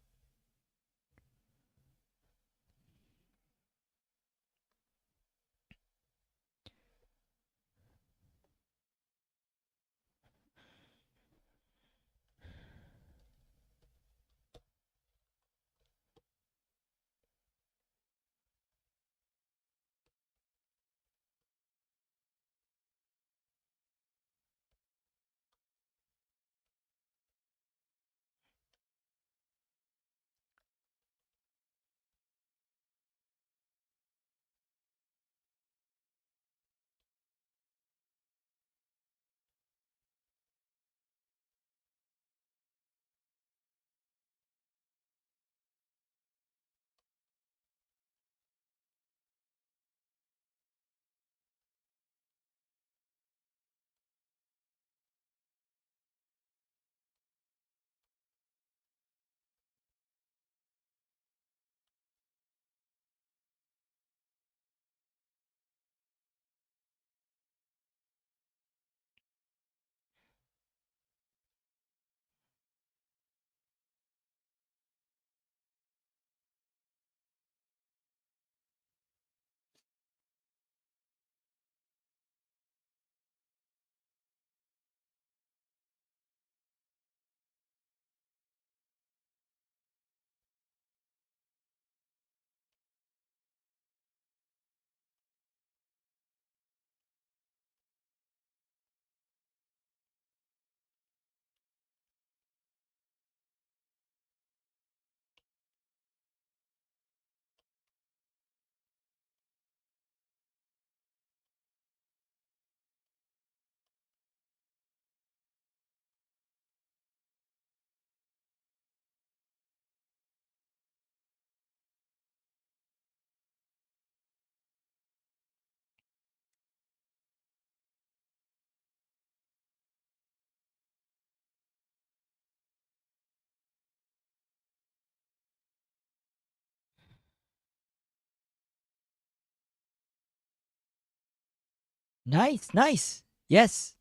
Nice, nice. Yes.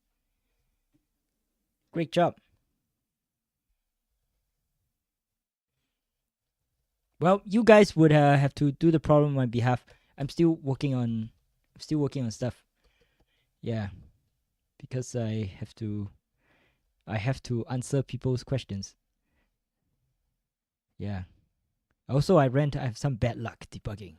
Great job. Well, you guys would have to do the problem on my behalf. I'm still working on stuff. Yeah, because I have to answer people's questions. Yeah. Also, I have some bad luck debugging.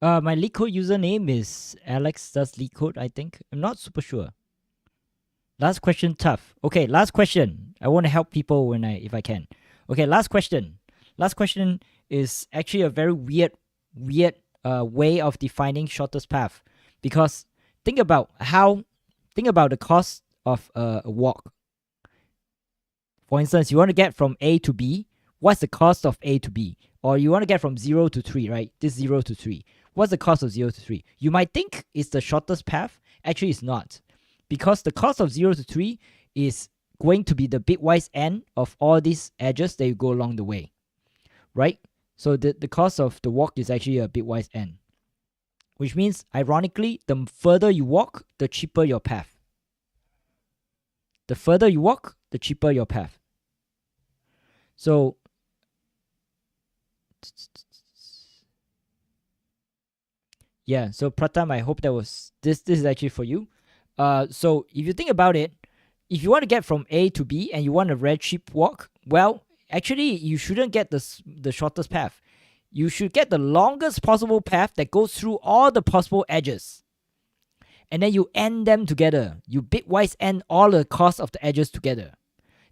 My LeetCode username is Alex does LeetCode, I think. I'm not super sure. Last question, tough. Okay, last question. I want to help people if I can. Okay, last question. Last question is actually a very weird way of defining shortest path, because think about the cost of a walk. For instance, you want to get from A to B. What's the cost of A to B? Or you want to get from 0 to 3, right? This 0 to 3. What's the cost of 0 to 3? You might think it's the shortest path. Actually, it's not. Because the cost of 0 to 3 is going to be the bitwise end of all these edges that you go along the way, right? So the cost of the walk is actually a bitwise end, which means, ironically, the further you walk, the cheaper your path. The further you walk, the cheaper your path. So yeah, so Pratam, I hope that was this is actually for you. So if you think about it, if you want to get from A to B and you want a very cheap walk, well, actually you shouldn't get the shortest path. You should get the longest possible path that goes through all the possible edges. And then you end them together. You bitwise end all the costs of the edges together.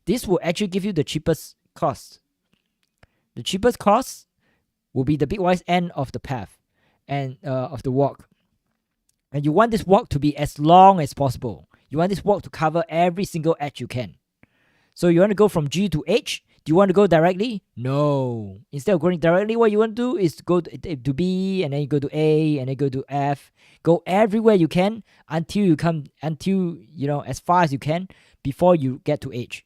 This will actually give you the cheapest cost. The cheapest cost will be the bitwise end of the path and of the walk. And you want this walk to be as long as possible. You want this walk to cover every single edge you can. So you want to go from G to H. Do you want to go directly? No. Instead of going directly, what you want to do is go to B, and then you go to A, and then go to F. Go everywhere you can until as far as you can before you get to H.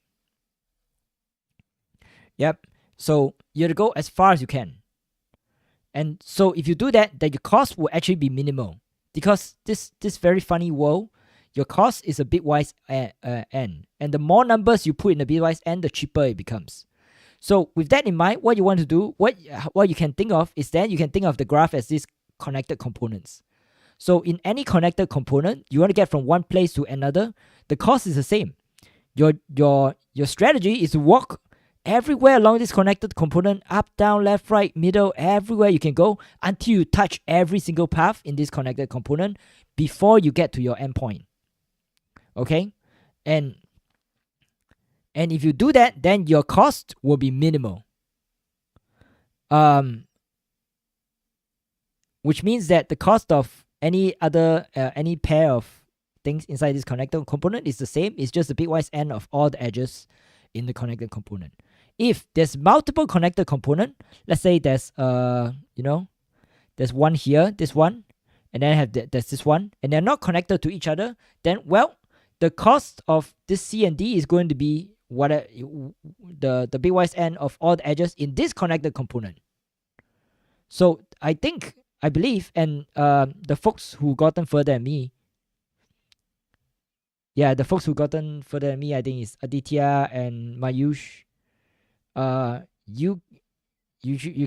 Yep. So you have to go as far as you can. And so if you do that, then your cost will actually be minimal. Because this very funny world, your cost is a bitwise n. And the more numbers you put in the bitwise n, the cheaper it becomes. So with that in mind, what you want to do, what you can think of is then you can think of the graph as these connected components. So in any connected component, you want to get from one place to another, the cost is the same. Your strategy is to walk everywhere along this connected component, up, down, left, right, middle, everywhere you can go until you touch every single path in this connected component before you get to your endpoint. Okay? And if you do that, then your cost will be minimal. Which means that the cost of any other any pair of things inside this connected component is the same. It's just the bitwise n of all the edges in the connected component. If there's multiple connected component, let's say there's there's one here, this one, and then there's this one, and they're not connected to each other, then well, the cost of this C and D is going to be what the bitwise n of all the edges in this connected component. So I believe, and the folks who gotten further than me, the folks who gotten further than me, I think is Aditya and Mayush. You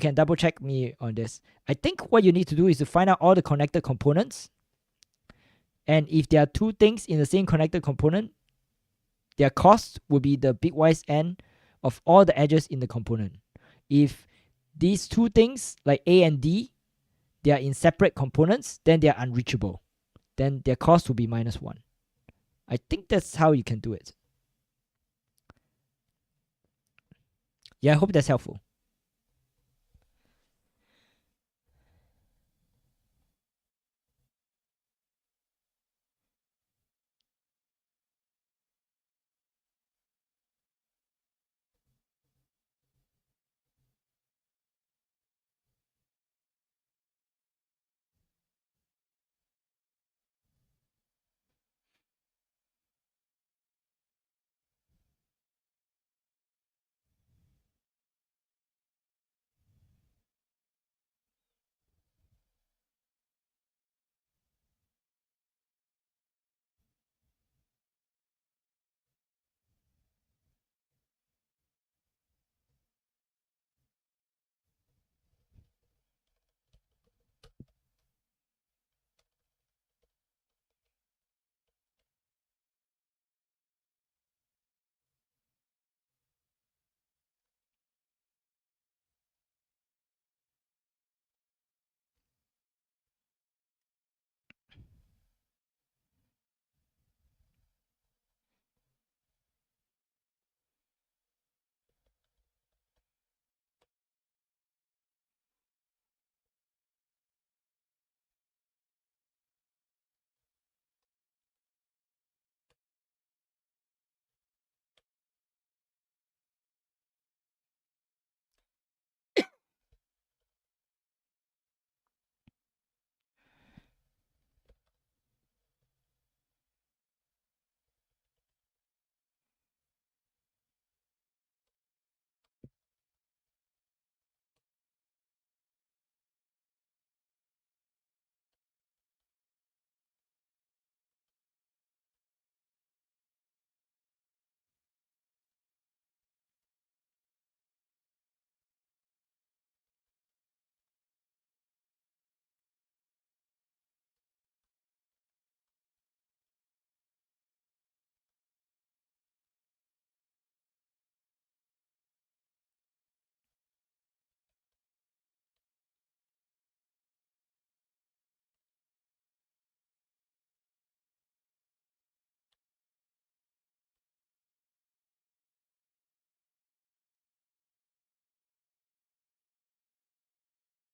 can double check me on this. I think what you need to do is to find out all the connected components, and if there are two things in the same connected component, their cost will be the bitwise n of all the edges in the component. If these two things, like A and D, they are in separate components, then they are unreachable. Then their cost will be -1. I think that's how you can do it. Yeah, I hope that's helpful.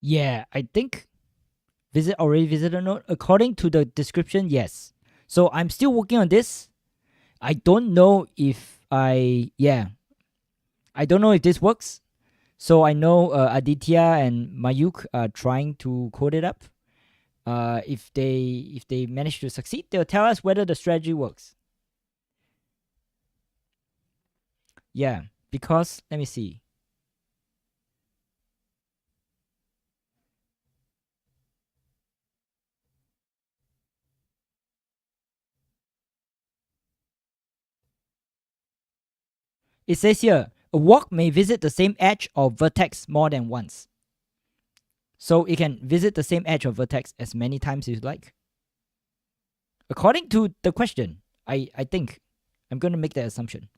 Yeah, I think already visitor node. According to the description, yes. So I'm still working on this. I don't know if I don't know if this works. So I know Aditya and Mayuk are trying to code it up. If they manage to succeed, they'll tell us whether the strategy works. Yeah, because let me see. It says here, a walk may visit the same edge or vertex more than once. So it can visit the same edge or vertex as many times as you like. According to the question, I think I'm going to make that assumption.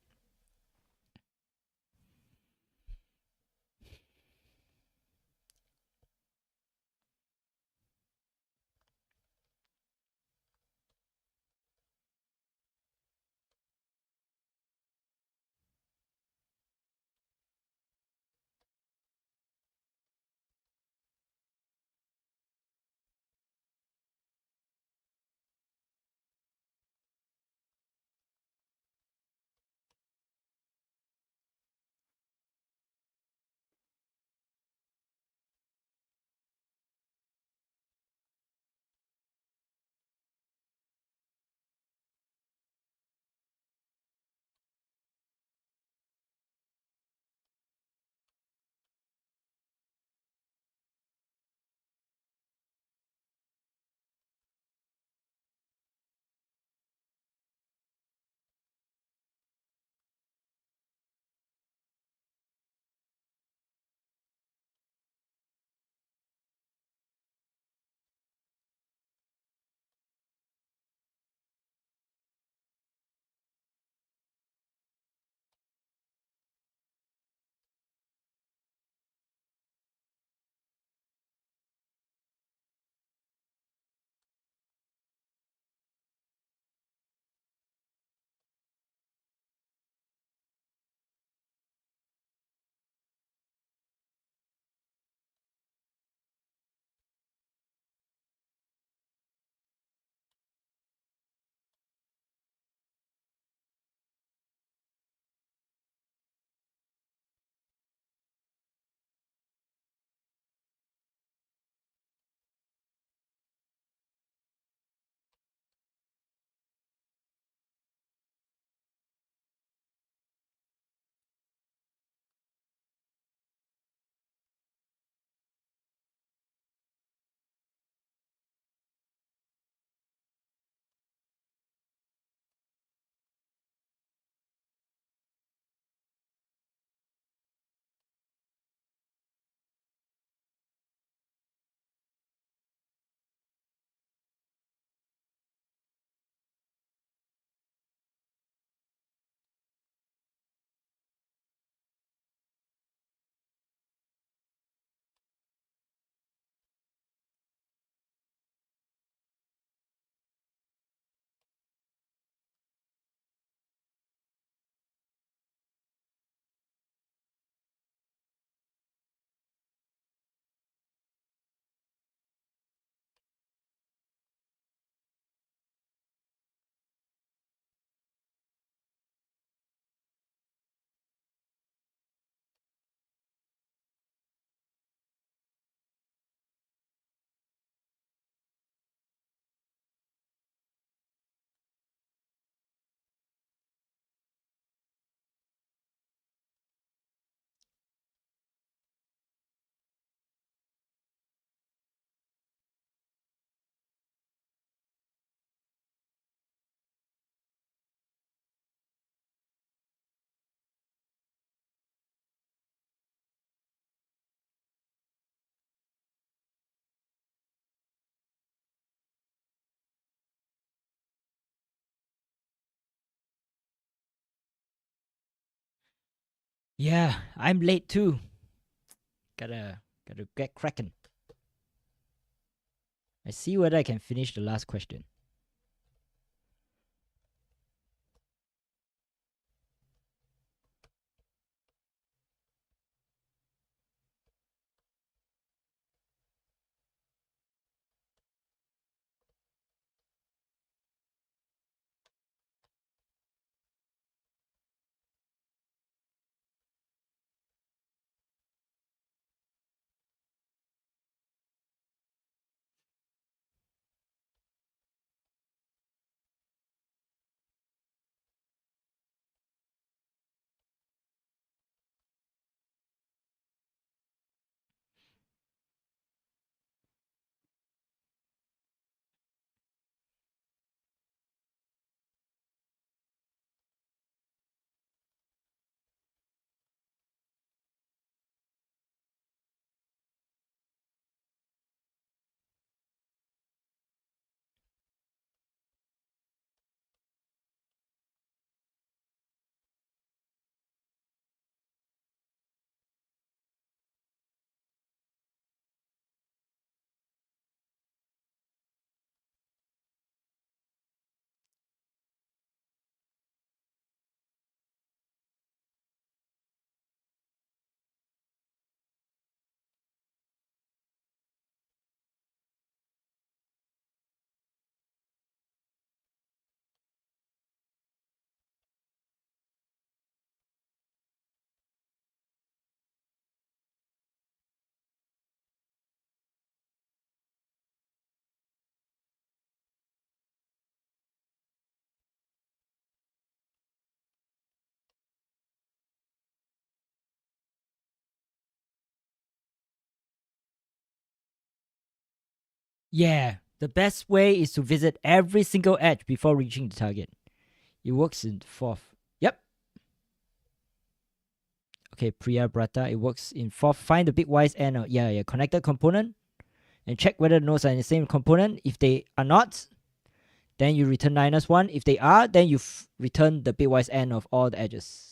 Yeah, I'm late too. Gotta get cracking. I see whether I can finish the last question. Yeah, the best way is to visit every single edge before reaching the target. It works in fourth. Yep. Okay, Priya Brata, it works in fourth. Find the bitwise end of connected component and check whether the nodes are in the same component. If they are not, then you return -1. If they are, then you return the bitwise end of all the edges.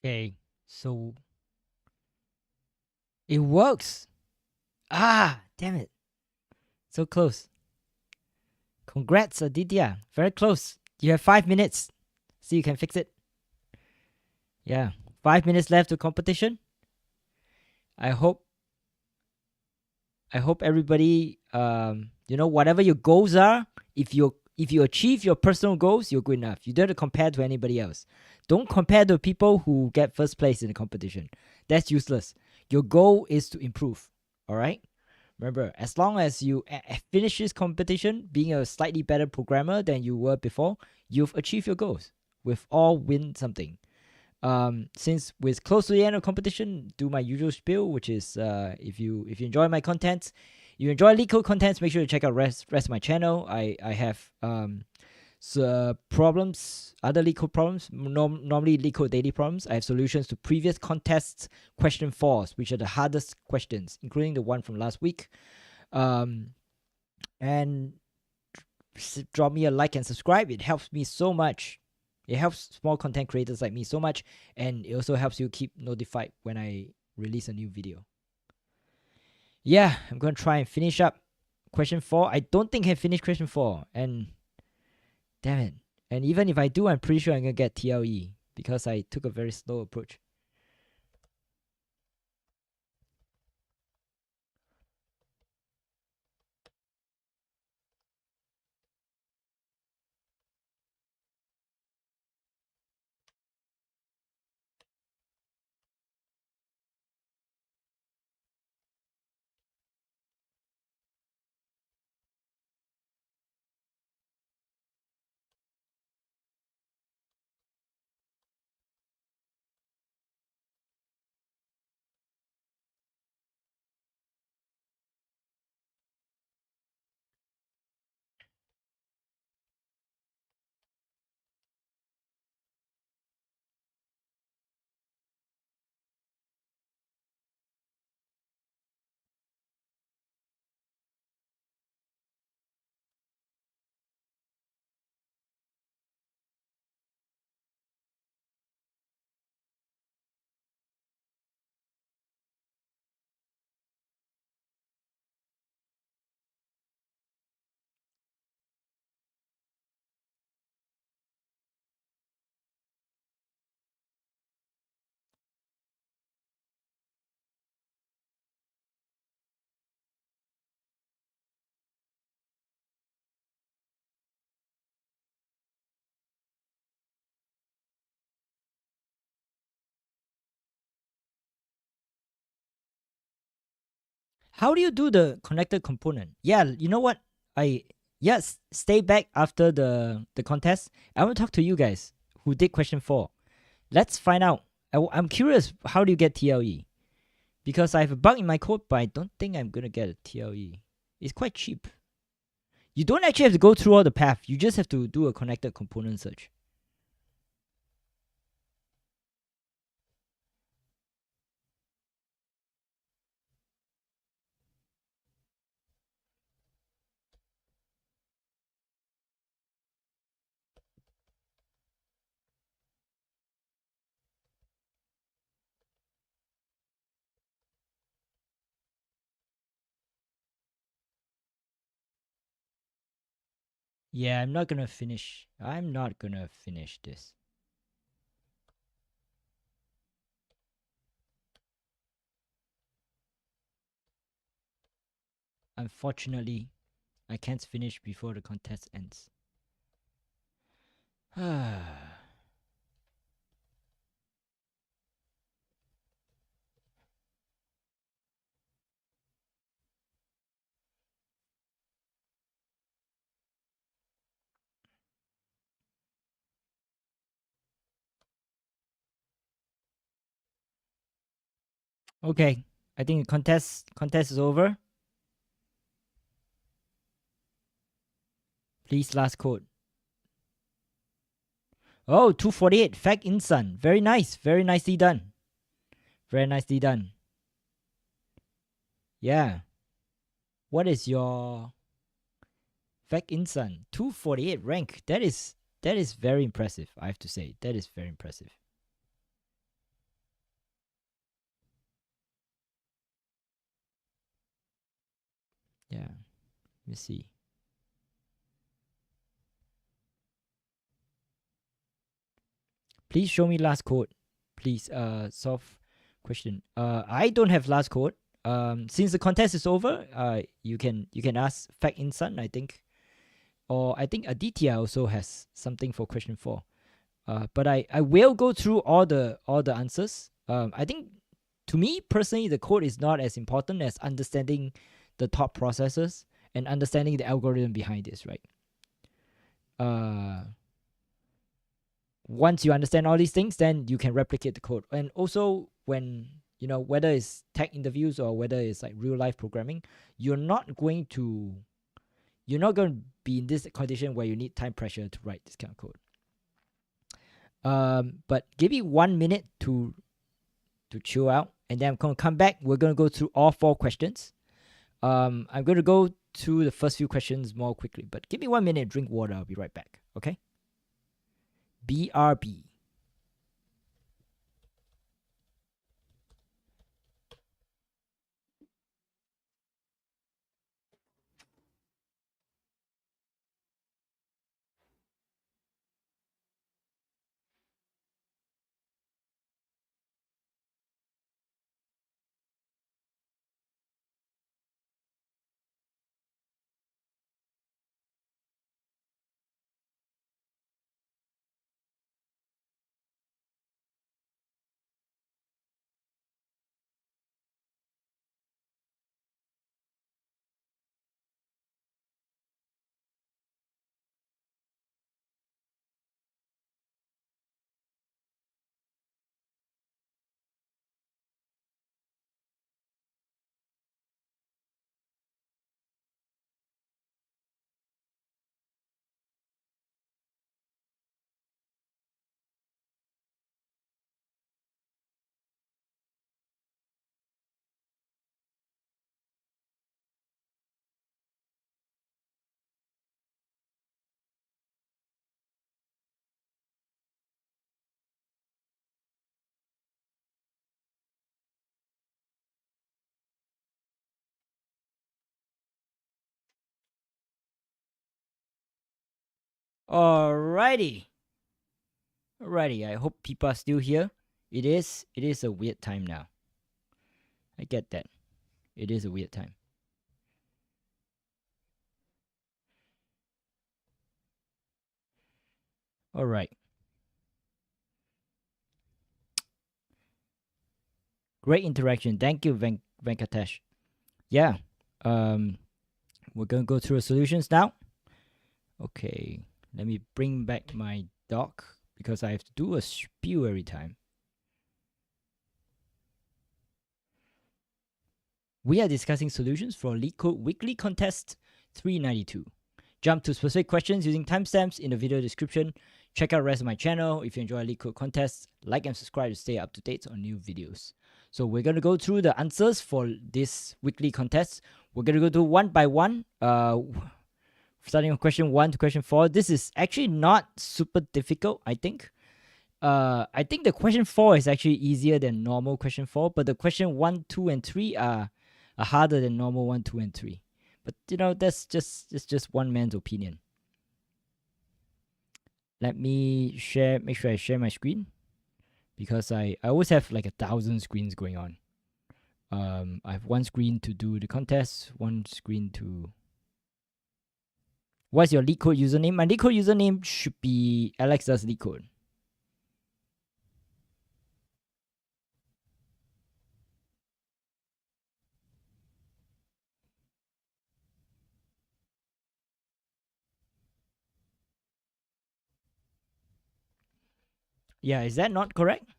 Okay, so it works. Ah, damn it. So close. Congrats, Aditya. Very close. You have 5 minutes. See, you can fix it. Yeah. 5 minutes left to competition. I hope everybody whatever your goals are, if you achieve your personal goals, you're good enough. You don't have to compare to anybody else. Don't compare to people who get first place in the competition. That's useless. Your goal is to improve. All right? Remember, as long as you finish this competition being a slightly better programmer than you were before, you've achieved your goals. We've all win something. Since we're close to the end of competition, do my usual spiel, which is if you enjoy my content, you enjoy LeetCode contents, make sure to check out rest of my channel. I have problems, other LeetCode problems, normally LeetCode daily problems. I have solutions to previous contests question 4s, which are the hardest questions, including the one from last week. And drop me a like and subscribe. It helps me so much. It helps small content creators like me so much, and it also helps you keep notified when I release a new video. Yeah, I'm gonna try and finish up question 4. I don't think I can finish question 4, and damn it. And even if I do, I'm pretty sure I'm gonna get TLE because I took a very slow approach. How do you do the connected component? Yeah, you know what? Yes, stay back after the contest. I want to talk to you guys who did question 4. Let's find out. I'm curious, how do you get TLE? Because I have a bug in my code, but I don't think I'm gonna get a TLE. It's quite cheap. You don't actually have to go through all the path. You just have to do a connected component search. Yeah, I'm not gonna finish. I'm not gonna finish this. Unfortunately, I can't finish before the contest ends. Okay, I think the contest is over. Please, last code. Oh, 248. Fact Insun. Very nice. Very nicely done. Very nicely done. Yeah. What is your Fact Insun? 248 rank. That is very impressive, I have to say. That is very impressive. Yeah. Let me see. Please show me last code. Please solve question. I don't have last code. Since the contest is over, you can ask Fact Insun, I think. Or I think Aditya also has something for question 4. But I will go through all the answers. I think to me personally, the code is not as important as understanding the thought processes and understanding the algorithm behind this, right? Once you understand all these things, then you can replicate the code. And also, when whether it's tech interviews or whether it's like real life programming, you're not going to be in this condition where you need time pressure to write this kind of code. But give me 1 minute to chill out, and then I'm gonna come back. We're gonna go through all 4 questions. I'm gonna go through the first few questions more quickly, but give me 1 minute, drink water. I'll be right back. Okay. BRB. Alrighty. I hope people are still here. It is a weird time now. I get that. It is a weird time. Alright. Great interaction. Thank you, Venkatesh. Yeah. We're gonna go through the solutions now. Okay. Let me bring back my doc because I have to do a spew every time. We are discussing solutions for LeetCode Weekly Contest 392. Jump to specific questions using timestamps in the video description. Check out the rest of my channel. If you enjoy LeetCode contests, like and subscribe to stay up to date on new videos. So we're going to go through the answers for this weekly contest. We're going to go through one by one. Starting with question 1 to question 4. This is actually not super difficult, I think. I think the question 4 is actually easier than normal question 4, but the question 1, 2, and 3 are harder than normal 1, 2, and 3. But it's just one man's opinion. Let me make sure I share my screen, because I always have like 1,000 screens going on. I have one screen to do the contest, one screen to... What's your LeetCode username? My LeetCode username should be Alex does LeetCode. Yeah, is that not correct?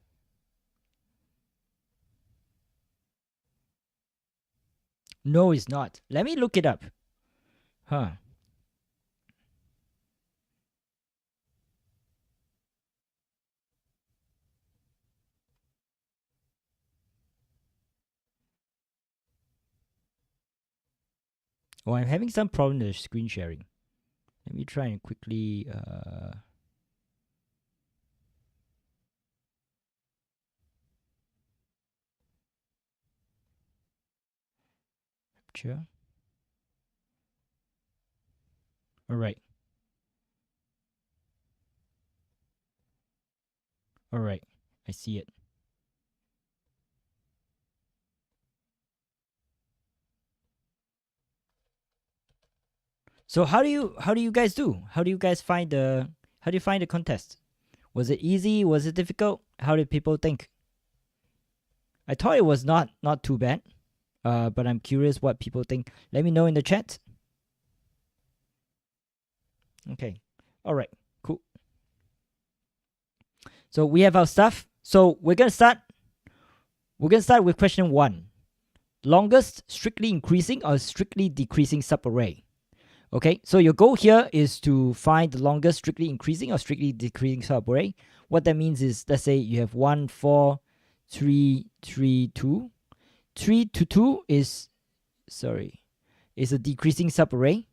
No, it's not. Let me look it up. Huh. Oh, I'm having some problem with screen sharing. Let me try and quickly... Sure. Alright. Alright. I see it. So how do you guys do? How do you guys find the contest? Was it easy? Was it difficult? How did people think? I thought it was not too bad. But I'm curious what people think. Let me know in the chat. Okay. All right. Cool. So we have our stuff. So we're gonna start with question 1. Longest strictly increasing or strictly decreasing subarray. Okay, so your goal here is to find the longest strictly increasing or strictly decreasing subarray. What that means is, let's say you have 1, 4, 3, 3, 2. 3 to 2 is a decreasing subarray.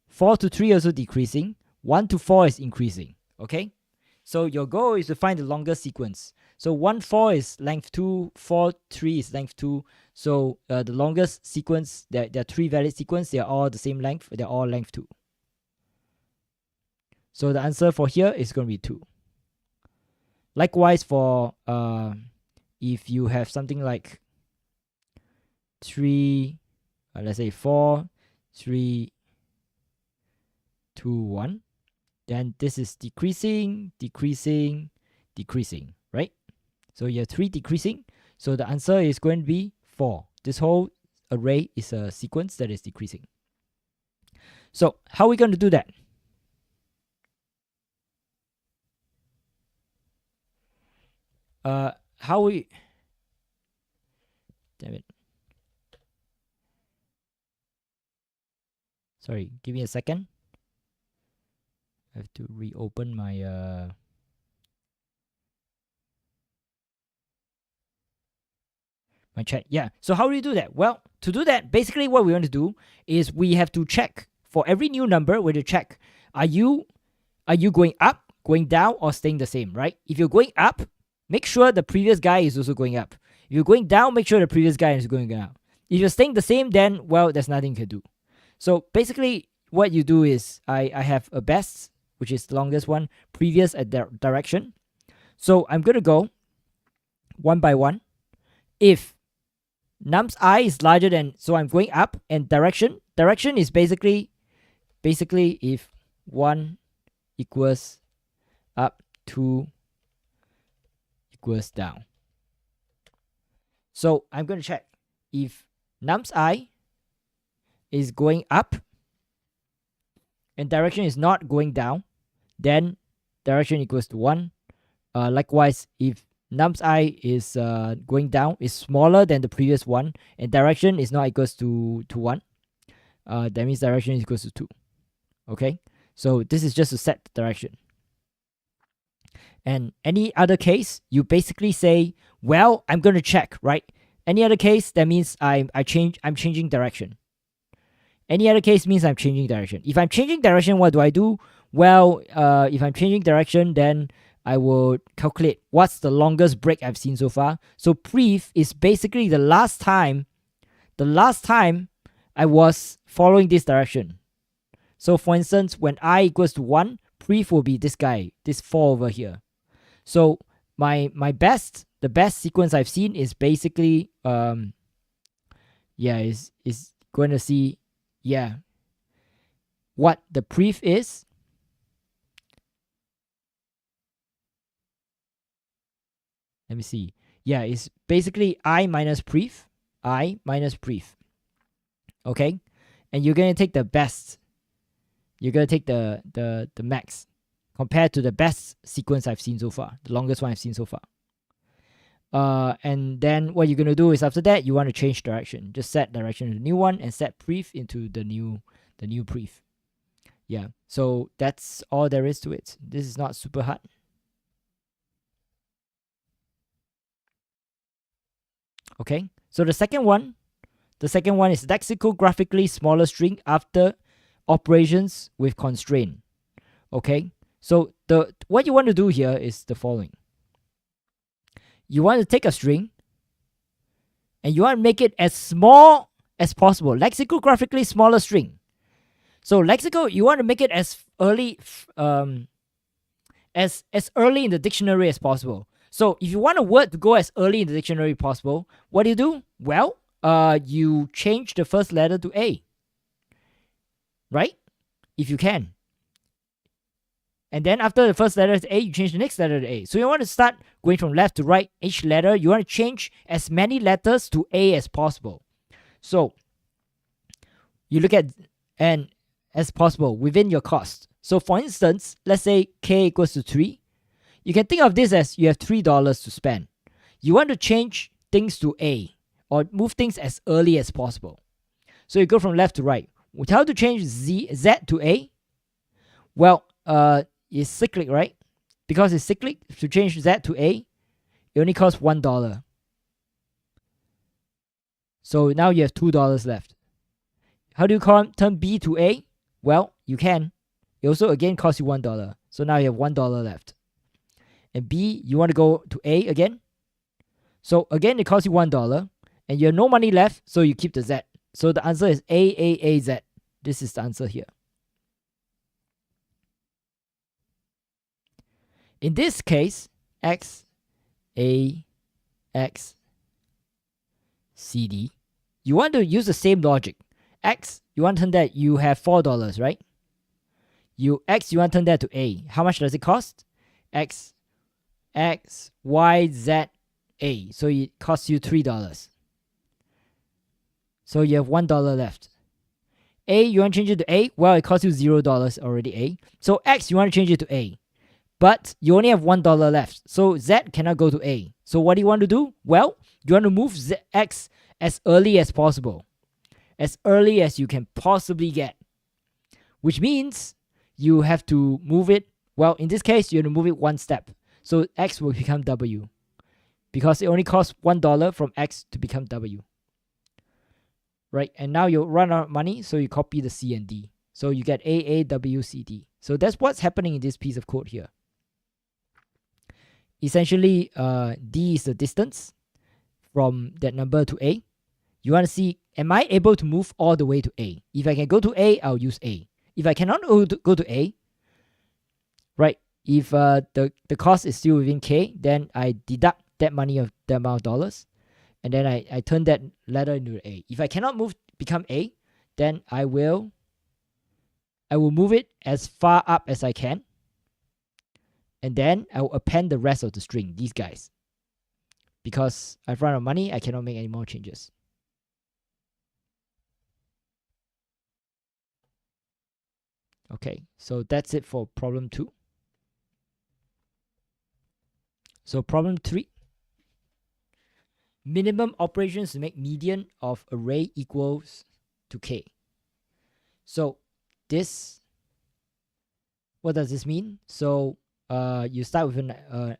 4 to 3 also decreasing. 1 to 4 is increasing. Okay, so your goal is to find the longest sequence. So 1, 4 is length 2, 4, 3 is length 2. So the longest sequence, there are 3 valid sequences, they are all the same length, they're all length 2. So the answer for here is going to be 2. Likewise for if you have something like 3, let's say 4, 3, 2, 1, then this is decreasing, decreasing, decreasing, right? So you have 3 decreasing, so the answer is going to be 4. This whole array is a sequence that is decreasing. So how are we going to do that? Damn it. Sorry, give me a second. I have to reopen my my chat. Yeah. So how do we do that? Well, to do that, basically what we want to do is we have to check for every new number. We have to check: are you going up, going down, or staying the same? Right? If you're going up, make sure the previous guy is also going up. If you're going down, make sure the previous guy is going down. If you're staying the same, then there's nothing you can do. So basically, what you do is I have a best, which is the longest one, previous at direction. So I'm going to go one by one. If nums I is larger than, so I'm going up, and direction is basically if 1 equals up, 2 equals down. So I'm going to check if nums I is going up and direction is not going down, then direction equals to 1. Likewise, if nums I is going down, is smaller than the previous one, and direction is not equals to 1, that means direction is equals to 2. Okay, so this is just to set the direction. And any other case, you basically say, well, I'm going to check, right? Any other case, that means I'm changing direction. Any other case means I'm changing direction. If I'm changing direction, what do? Well, if I'm changing direction, then I will calculate what's the longest break I've seen so far. So pref is basically the last time I was following this direction. So for instance, when I equals to 1, pref will be this guy, this 4 over here. So the best sequence I've seen is basically is going to see what the pref is. Let me see. Yeah, it's basically I minus pref. Okay? And you're going to take the best. You're going to take the max compared to the best sequence I've seen so far, the longest one I've seen so far. And then what you're going to do is after that, you want to change direction. Just set direction to the new one and set pref into the new pref. Yeah, so that's all there is to it. This is not super hard. Okay, so the second one is lexicographically smaller string after operations with constraint. Okay, so what you want to do here is the following. You want to take a string and you want to make it as small as possible. Lexicographically smaller string. So lexical, you want to make it as early as early in the dictionary as possible. So if you want a word to go as early in the dictionary possible, what do? Well, you change the first letter to A. Right? If you can. And then after the first letter is A, you change the next letter to A. So you want to start going from left to right. Each letter, you want to change as many letters to A as possible. So you look at and as possible within your cost. So for instance, let's say K equals to 3. You can think of this as you have $3 to spend. You want to change things to A or move things as early as possible. So you go from left to right. How to change Z to A? Well, it's cyclic, right? Because it's cyclic, to change Z to A, it only costs $1. So now you have $2 left. How do you turn B to A? Well, you can. It also again costs you $1. So now you have $1 left. And B, you want to go to A again. So again, it costs you $1. And you have no money left, so you keep the Z. So the answer is Z. This is the answer here. In this case, X, A, X, C, D. You want to use the same logic. X, you want to turn that, you have $4, right? X, you want to turn that to A. How much does it cost? X, Y, Z, A. So it costs you $3. So you have $1 left. A, you want to change it to A? Well, it costs you $0 already, A. So X, you want to change it to A. But you only have $1 left. So Z cannot go to A. So what do you want to do? Well, you want to move X as early as possible. As early as you can possibly get. Which means you have to move it. Well, in this case, you have to move it one step. So X will become W. Because it only costs $1 from X to become W. Right? And now you run out of money, so you copy the C and D. So you get A, W, C, D. So that's what's happening in this piece of code here. Essentially, D is the distance from that number to A. You want to see, am I able to move all the way to A? If I can go to A, I'll use A. If I cannot go to A, right? If the cost is still within K, then I deduct that money of the amount of dollars, and then I turn that letter into A. If I cannot become A, then I will move it as far up as I can, and then I will append the rest of the string, these guys. Because I've run out of money, I cannot make any more changes. Okay, so that's it for problem 2. So problem 3. Minimum operations to make median of array equals to K. So this, what does this mean? So you start with an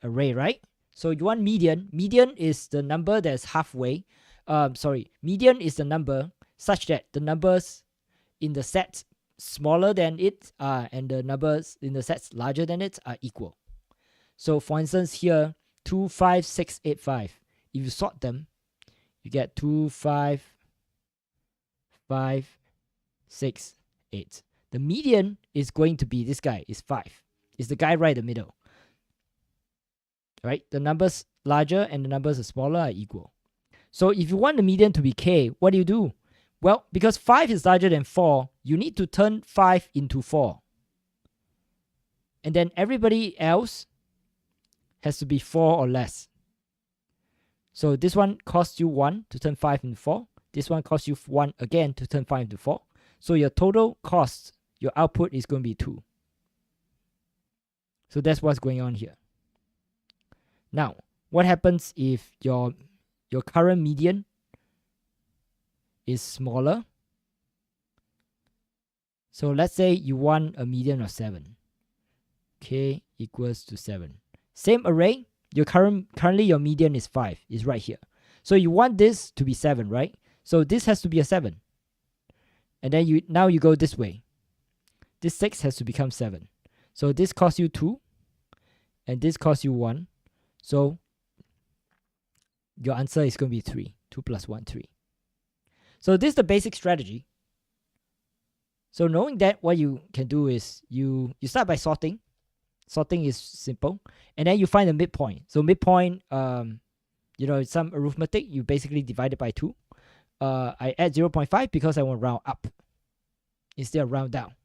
array, right? So you want median. Median is the number that's halfway. Median is the number such that the numbers in the set smaller than it and the numbers in the sets larger than it are equal. So for instance here, 2, 5, 6, 8, 5. If you sort them, you get 2, 5, 5, 6, 8. The median is going to be this guy, is 5. It's the guy right in the middle. Right? The numbers larger and the numbers are smaller are equal. So if you want the median to be K, what do? Well, because 5 is larger than 4, you need to turn 5 into 4. And then everybody else has to be 4 or less. So this one costs you 1 to turn 5 into 4. This one costs you 1 again to turn 5 into 4. So your total cost, your output is going to be 2. So that's what's going on here. Now, what happens if your current median is smaller? So let's say you want a median of 7. K equals to 7. Same array, currently your median is 5, is right here. So you want this to be 7, right? So this has to be a 7. And then now you go this way. This 6 has to become 7. So this costs you 2, and this costs you 1. So your answer is going to be 3. 2 plus 1, 3. So this is the basic strategy. So knowing that, what you can do is you start by sorting. Sorting is simple. And then you find the midpoint. So midpoint, it's some arithmetic. You basically divide it by 2. I add 0.5 because I want to round up instead of round down.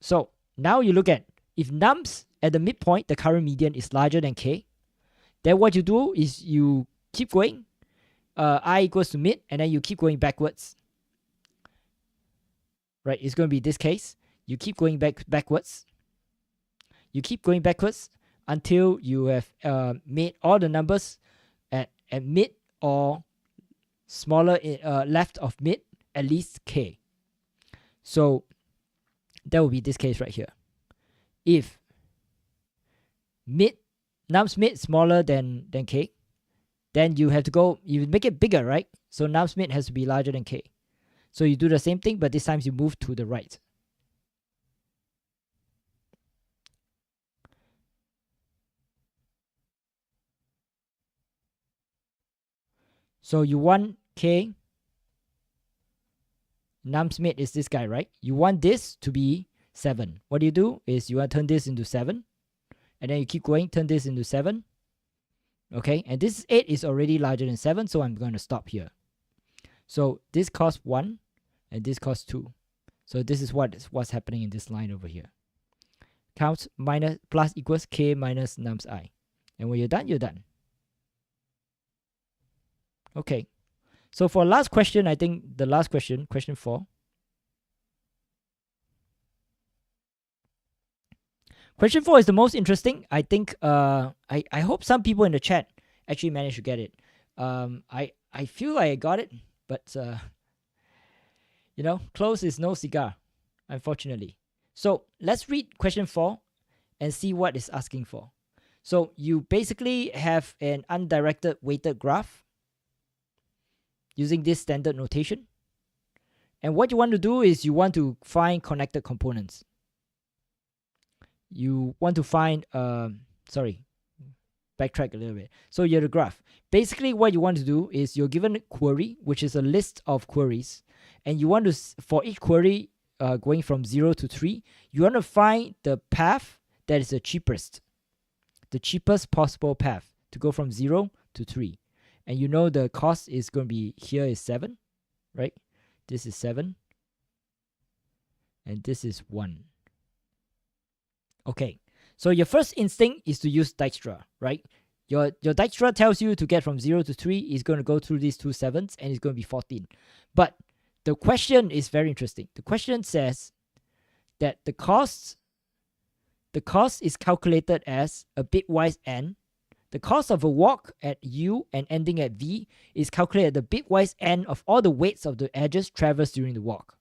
So now you look at, if nums at the midpoint, the current median is larger than K, then what you do is you keep going, I equals to mid, and then you keep going backwards. Right, it's going to be this case. You keep going backwards. You keep going backwards until you have made all the numbers at mid or smaller left of mid, at least K. So that will be this case right here. If nums mid smaller than K, then you have to go, you make it bigger, right? So nums mid has to be larger than K. So you do the same thing, but this time you move to the right. So you want K, nums mid is this guy, right? You want this to be 7. What do is you want to turn this into 7. And then you keep going, turn this into 7. Okay, and this 8 is already larger than 7, so I'm going to stop here. So this costs 1, and this costs 2. So this is what's happening in this line over here. Count minus plus equals K minus nums I. And when you're done, you're done. Okay. So for last question, I think the last question, question 4. Question 4 is the most interesting. I think I hope some people in the chat actually managed to get it. I feel like I got it, but close is no cigar, unfortunately. So let's read question 4 and see what it's asking for. So you basically have an undirected weighted graph using this standard notation. And what you want to do is you want to find connected components. You want to find, backtrack a little bit. So you're the graph. Basically what you want to do is you're given a query, which is a list of queries. And you want to, for each query going from 0 to 3, you want to find the path that is the cheapest possible path to go from 0 to 3. And you know the cost is going to be, here is 7, right? This is 7. And this is 1. Okay, so your first instinct is to use Dijkstra, right? Your Dijkstra tells you to get from 0 to 3 is going to go through these two 7s, and it's going to be 14. But the question is very interesting. The question says that the cost is calculated as a bitwise n. The cost of a walk at u and ending at v is calculated at the bitwise n of all the weights of the edges traversed during the walk.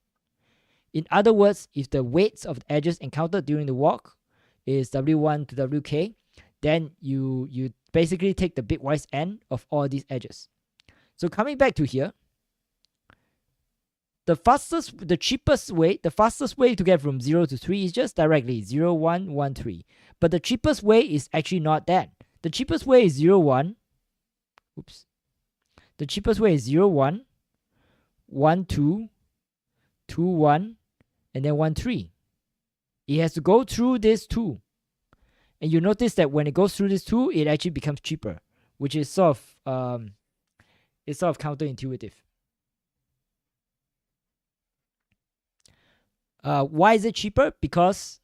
In other words, if the weights of the edges encountered during the walk is w1 to wk, then you basically take the bitwise n of all these edges. So coming back to here, the cheapest way to get from 0 to 3 is just directly 0, 1, 1, 3. But the cheapest way is actually not that. The cheapest way is 0, 1. Oops. The cheapest way is 0, 1, 1, 2, 2, 1, and then 1, 3. It has to go through this 2. And you notice that when it goes through this 2, it actually becomes cheaper, which is sort of counterintuitive. Why is it cheaper? Because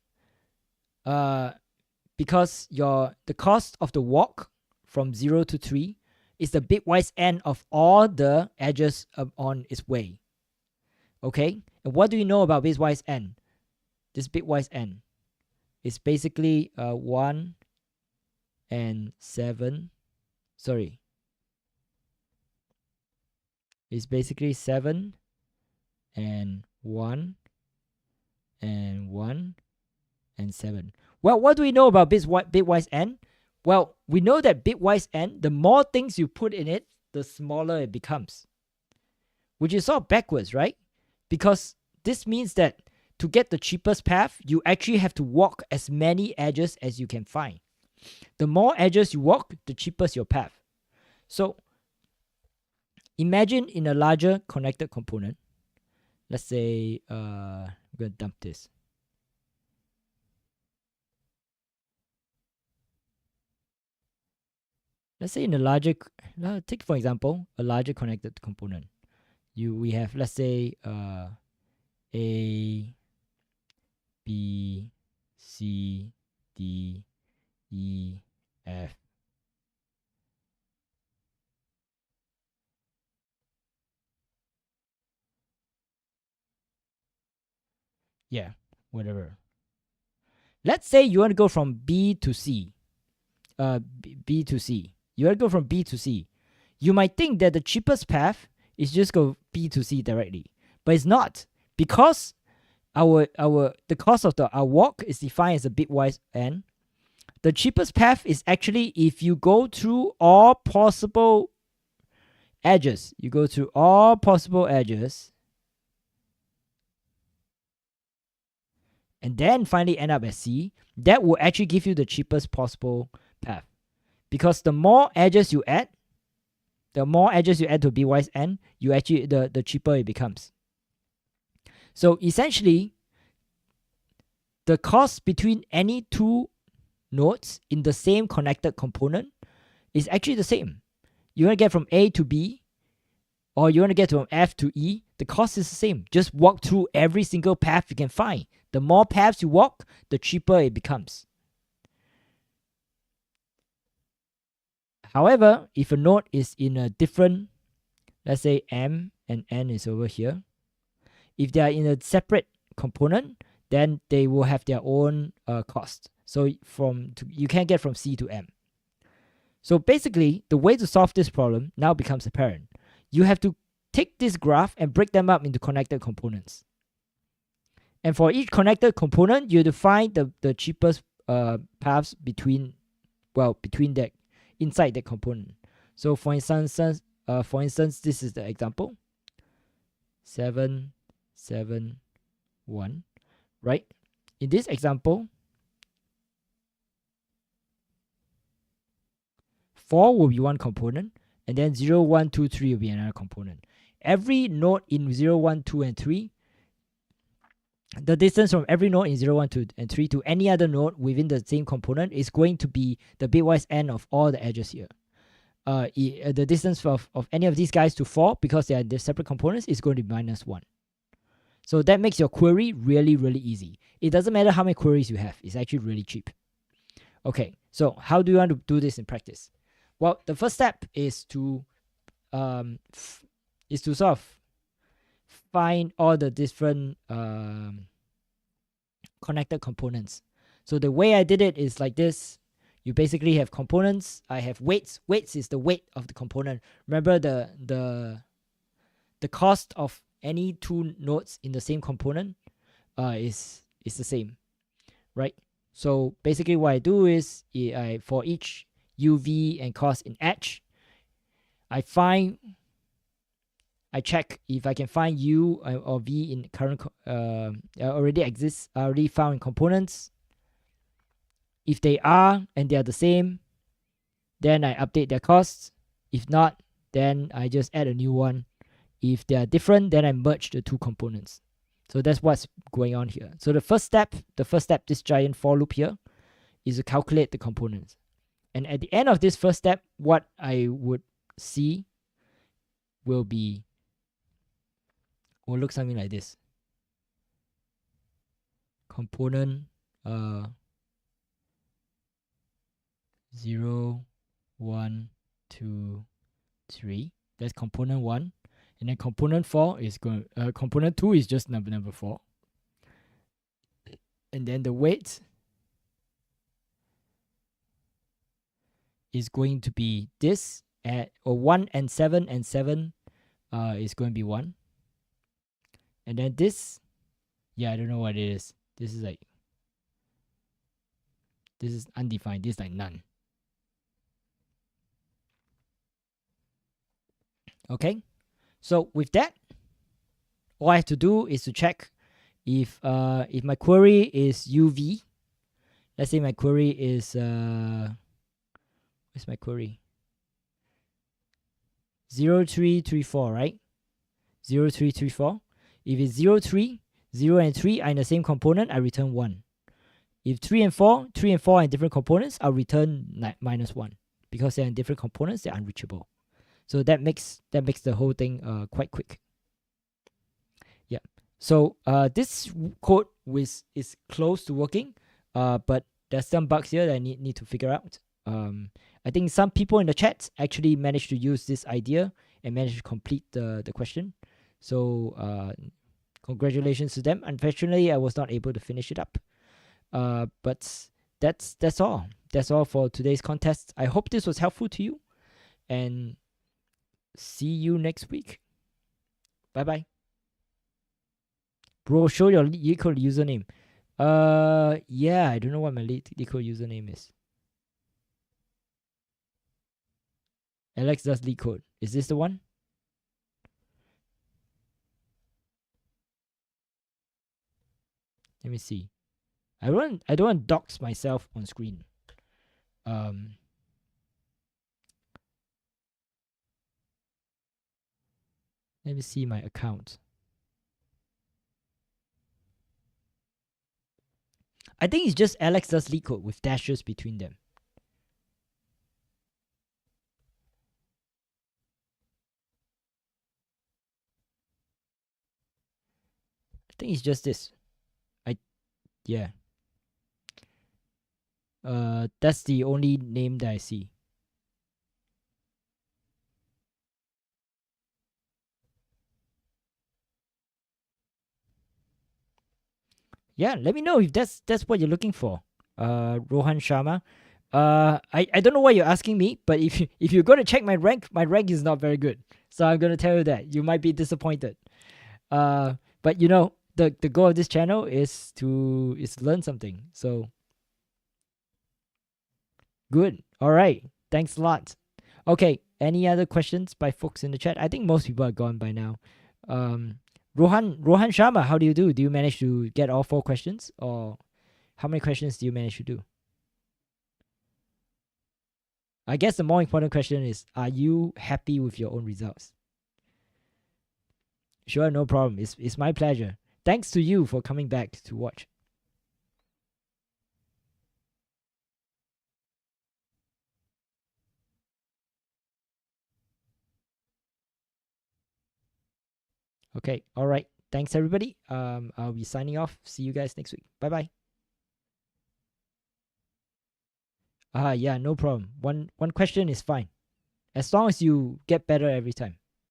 the cost of the walk from 0 to 3 is the bitwise n of all the edges on its way. Okay, and what do you know about bitwise n? This bitwise n is basically 1 and 7. Sorry, it's basically 7 and 1 and 1 and 7. Well, what do we know about bitwise n? Well, we know that bitwise n, the more things you put in it, the smaller it becomes. Which is sort of backwards, right? Because this means that to get the cheapest path, you actually have to walk as many edges as you can find. The more edges you walk, the cheaper your path. So imagine in a larger connected component, let's say, I'm going to dump this. Let's say in a larger, take for example, a larger connected component. We have, let's say, A, B, C, D, E, F. Yeah, whatever. Let's say you want to go from B to C. B to C. You want to go from B to C. You might think that the cheapest path is just go B to C directly, but it's not, because the cost of our walk is defined as a bitwise n. The cheapest path is actually if you go through all possible edges. You go through all possible edges, and then finally end up at C. That will actually give you the cheapest possible path, because the more edges you add to bitwise n, you actually the cheaper it becomes. So essentially, the cost between any two nodes in the same connected component is actually the same. You want to get from A to B, or you want to get from F to E, the cost is the same. Just walk through every single path you can find. The more paths you walk, the cheaper it becomes. However, if a node is in a different, let's say M and N is over here, if they are in a separate component, then they will have their own cost. So you can't get from C to M. So basically, the way to solve this problem now becomes apparent. You have to take this graph and break them up into connected components. And for each connected component, you have to find the cheapest paths between that, inside that component. So for instance, this is the example. 7, 7, 1, right? In this example, 4 will be one component, and then 0, 1, 2, 3 will be another component. Every node in 0, 1, 2, and 3 the distance from every node in 0, 1, 2, and 3 to any other node within the same component is going to be the bitwise n of all the edges here. The distance of any of these guys to 4, because they are separate components, is going to be -1. So that makes your query really, really easy. It doesn't matter how many queries you have. It's actually really cheap. Okay, so how do you want to do this in practice? Well, the first step is to sort of find all the different connected components. So the way I did it is like this. You basically have components. I have weights. Weights is the weight of the component. Remember the cost of any two nodes in the same component is the same, right? So basically what I do is for each UV and cost in H, I check if I can find U or V in current already found in components. If they are and they are the same, then I update their costs. If not, then I just add a new one. If they are different, then I merge the two components. So that's what's going on here. So the first step, this giant for loop here, is to calculate the components. And at the end of this first step, what I would see will look something like this. Component 0, 1, 2, 3. That's component 1. And then component 4 is going component 2 is just number 4. And then the weight is going to be this at 1 and 7 and 7 is going to be 1. And then this, I don't know what it is. This is undefined. This is like none. Okay. So with that, all I have to do is to check if my query is UV. Let's say my query is where's my query? 0334, right? 0334. If it's 03, 0 and 3 are in the same component, I return 1. If 3 and 4 are in different components, I'll return -1. Because they're in different components, they're unreachable. So that makes the whole thing quite quick. Yeah. So this code is close to working, but there's some bugs here that I need to figure out. I think some people in the chat actually managed to use this idea and managed to complete the question. So congratulations to them. Unfortunately, I was not able to finish it up. But that's all. That's all for today's contest. I hope this was helpful to you, and see you next week. Bye bye. Bro, show your LeetCode username. Yeah, I don't know what my LeetCode username is. Alex does LeetCode. Is this the one? Let me see. I don't want to dox myself on screen. Let me see my account. I think it's just Alex does LeetCode with dashes between them. I think it's just this. Yeah. That's the only name that I see. Yeah, let me know if that's what you're looking for. Rohan Sharma. I don't know why you're asking me, but if you're gonna check my rank is not very good. So I'm gonna tell you that. You might be disappointed. But you know, the goal of this channel is to learn something. So good. All right. Thanks a lot. Okay. Any other questions by folks in the chat? I think most people are gone by now. Rohan Sharma, how do you do? Do you manage to get all 4 questions, or how many questions do you manage to do? I guess the more important question is, are you happy with your own results? Sure, no problem. It's my pleasure. Thanks to you for coming back to watch. Okay, all right. Thanks everybody. I'll be signing off. See you guys next week. Bye bye. Yeah, no problem. One question is fine. As long as you get better every time.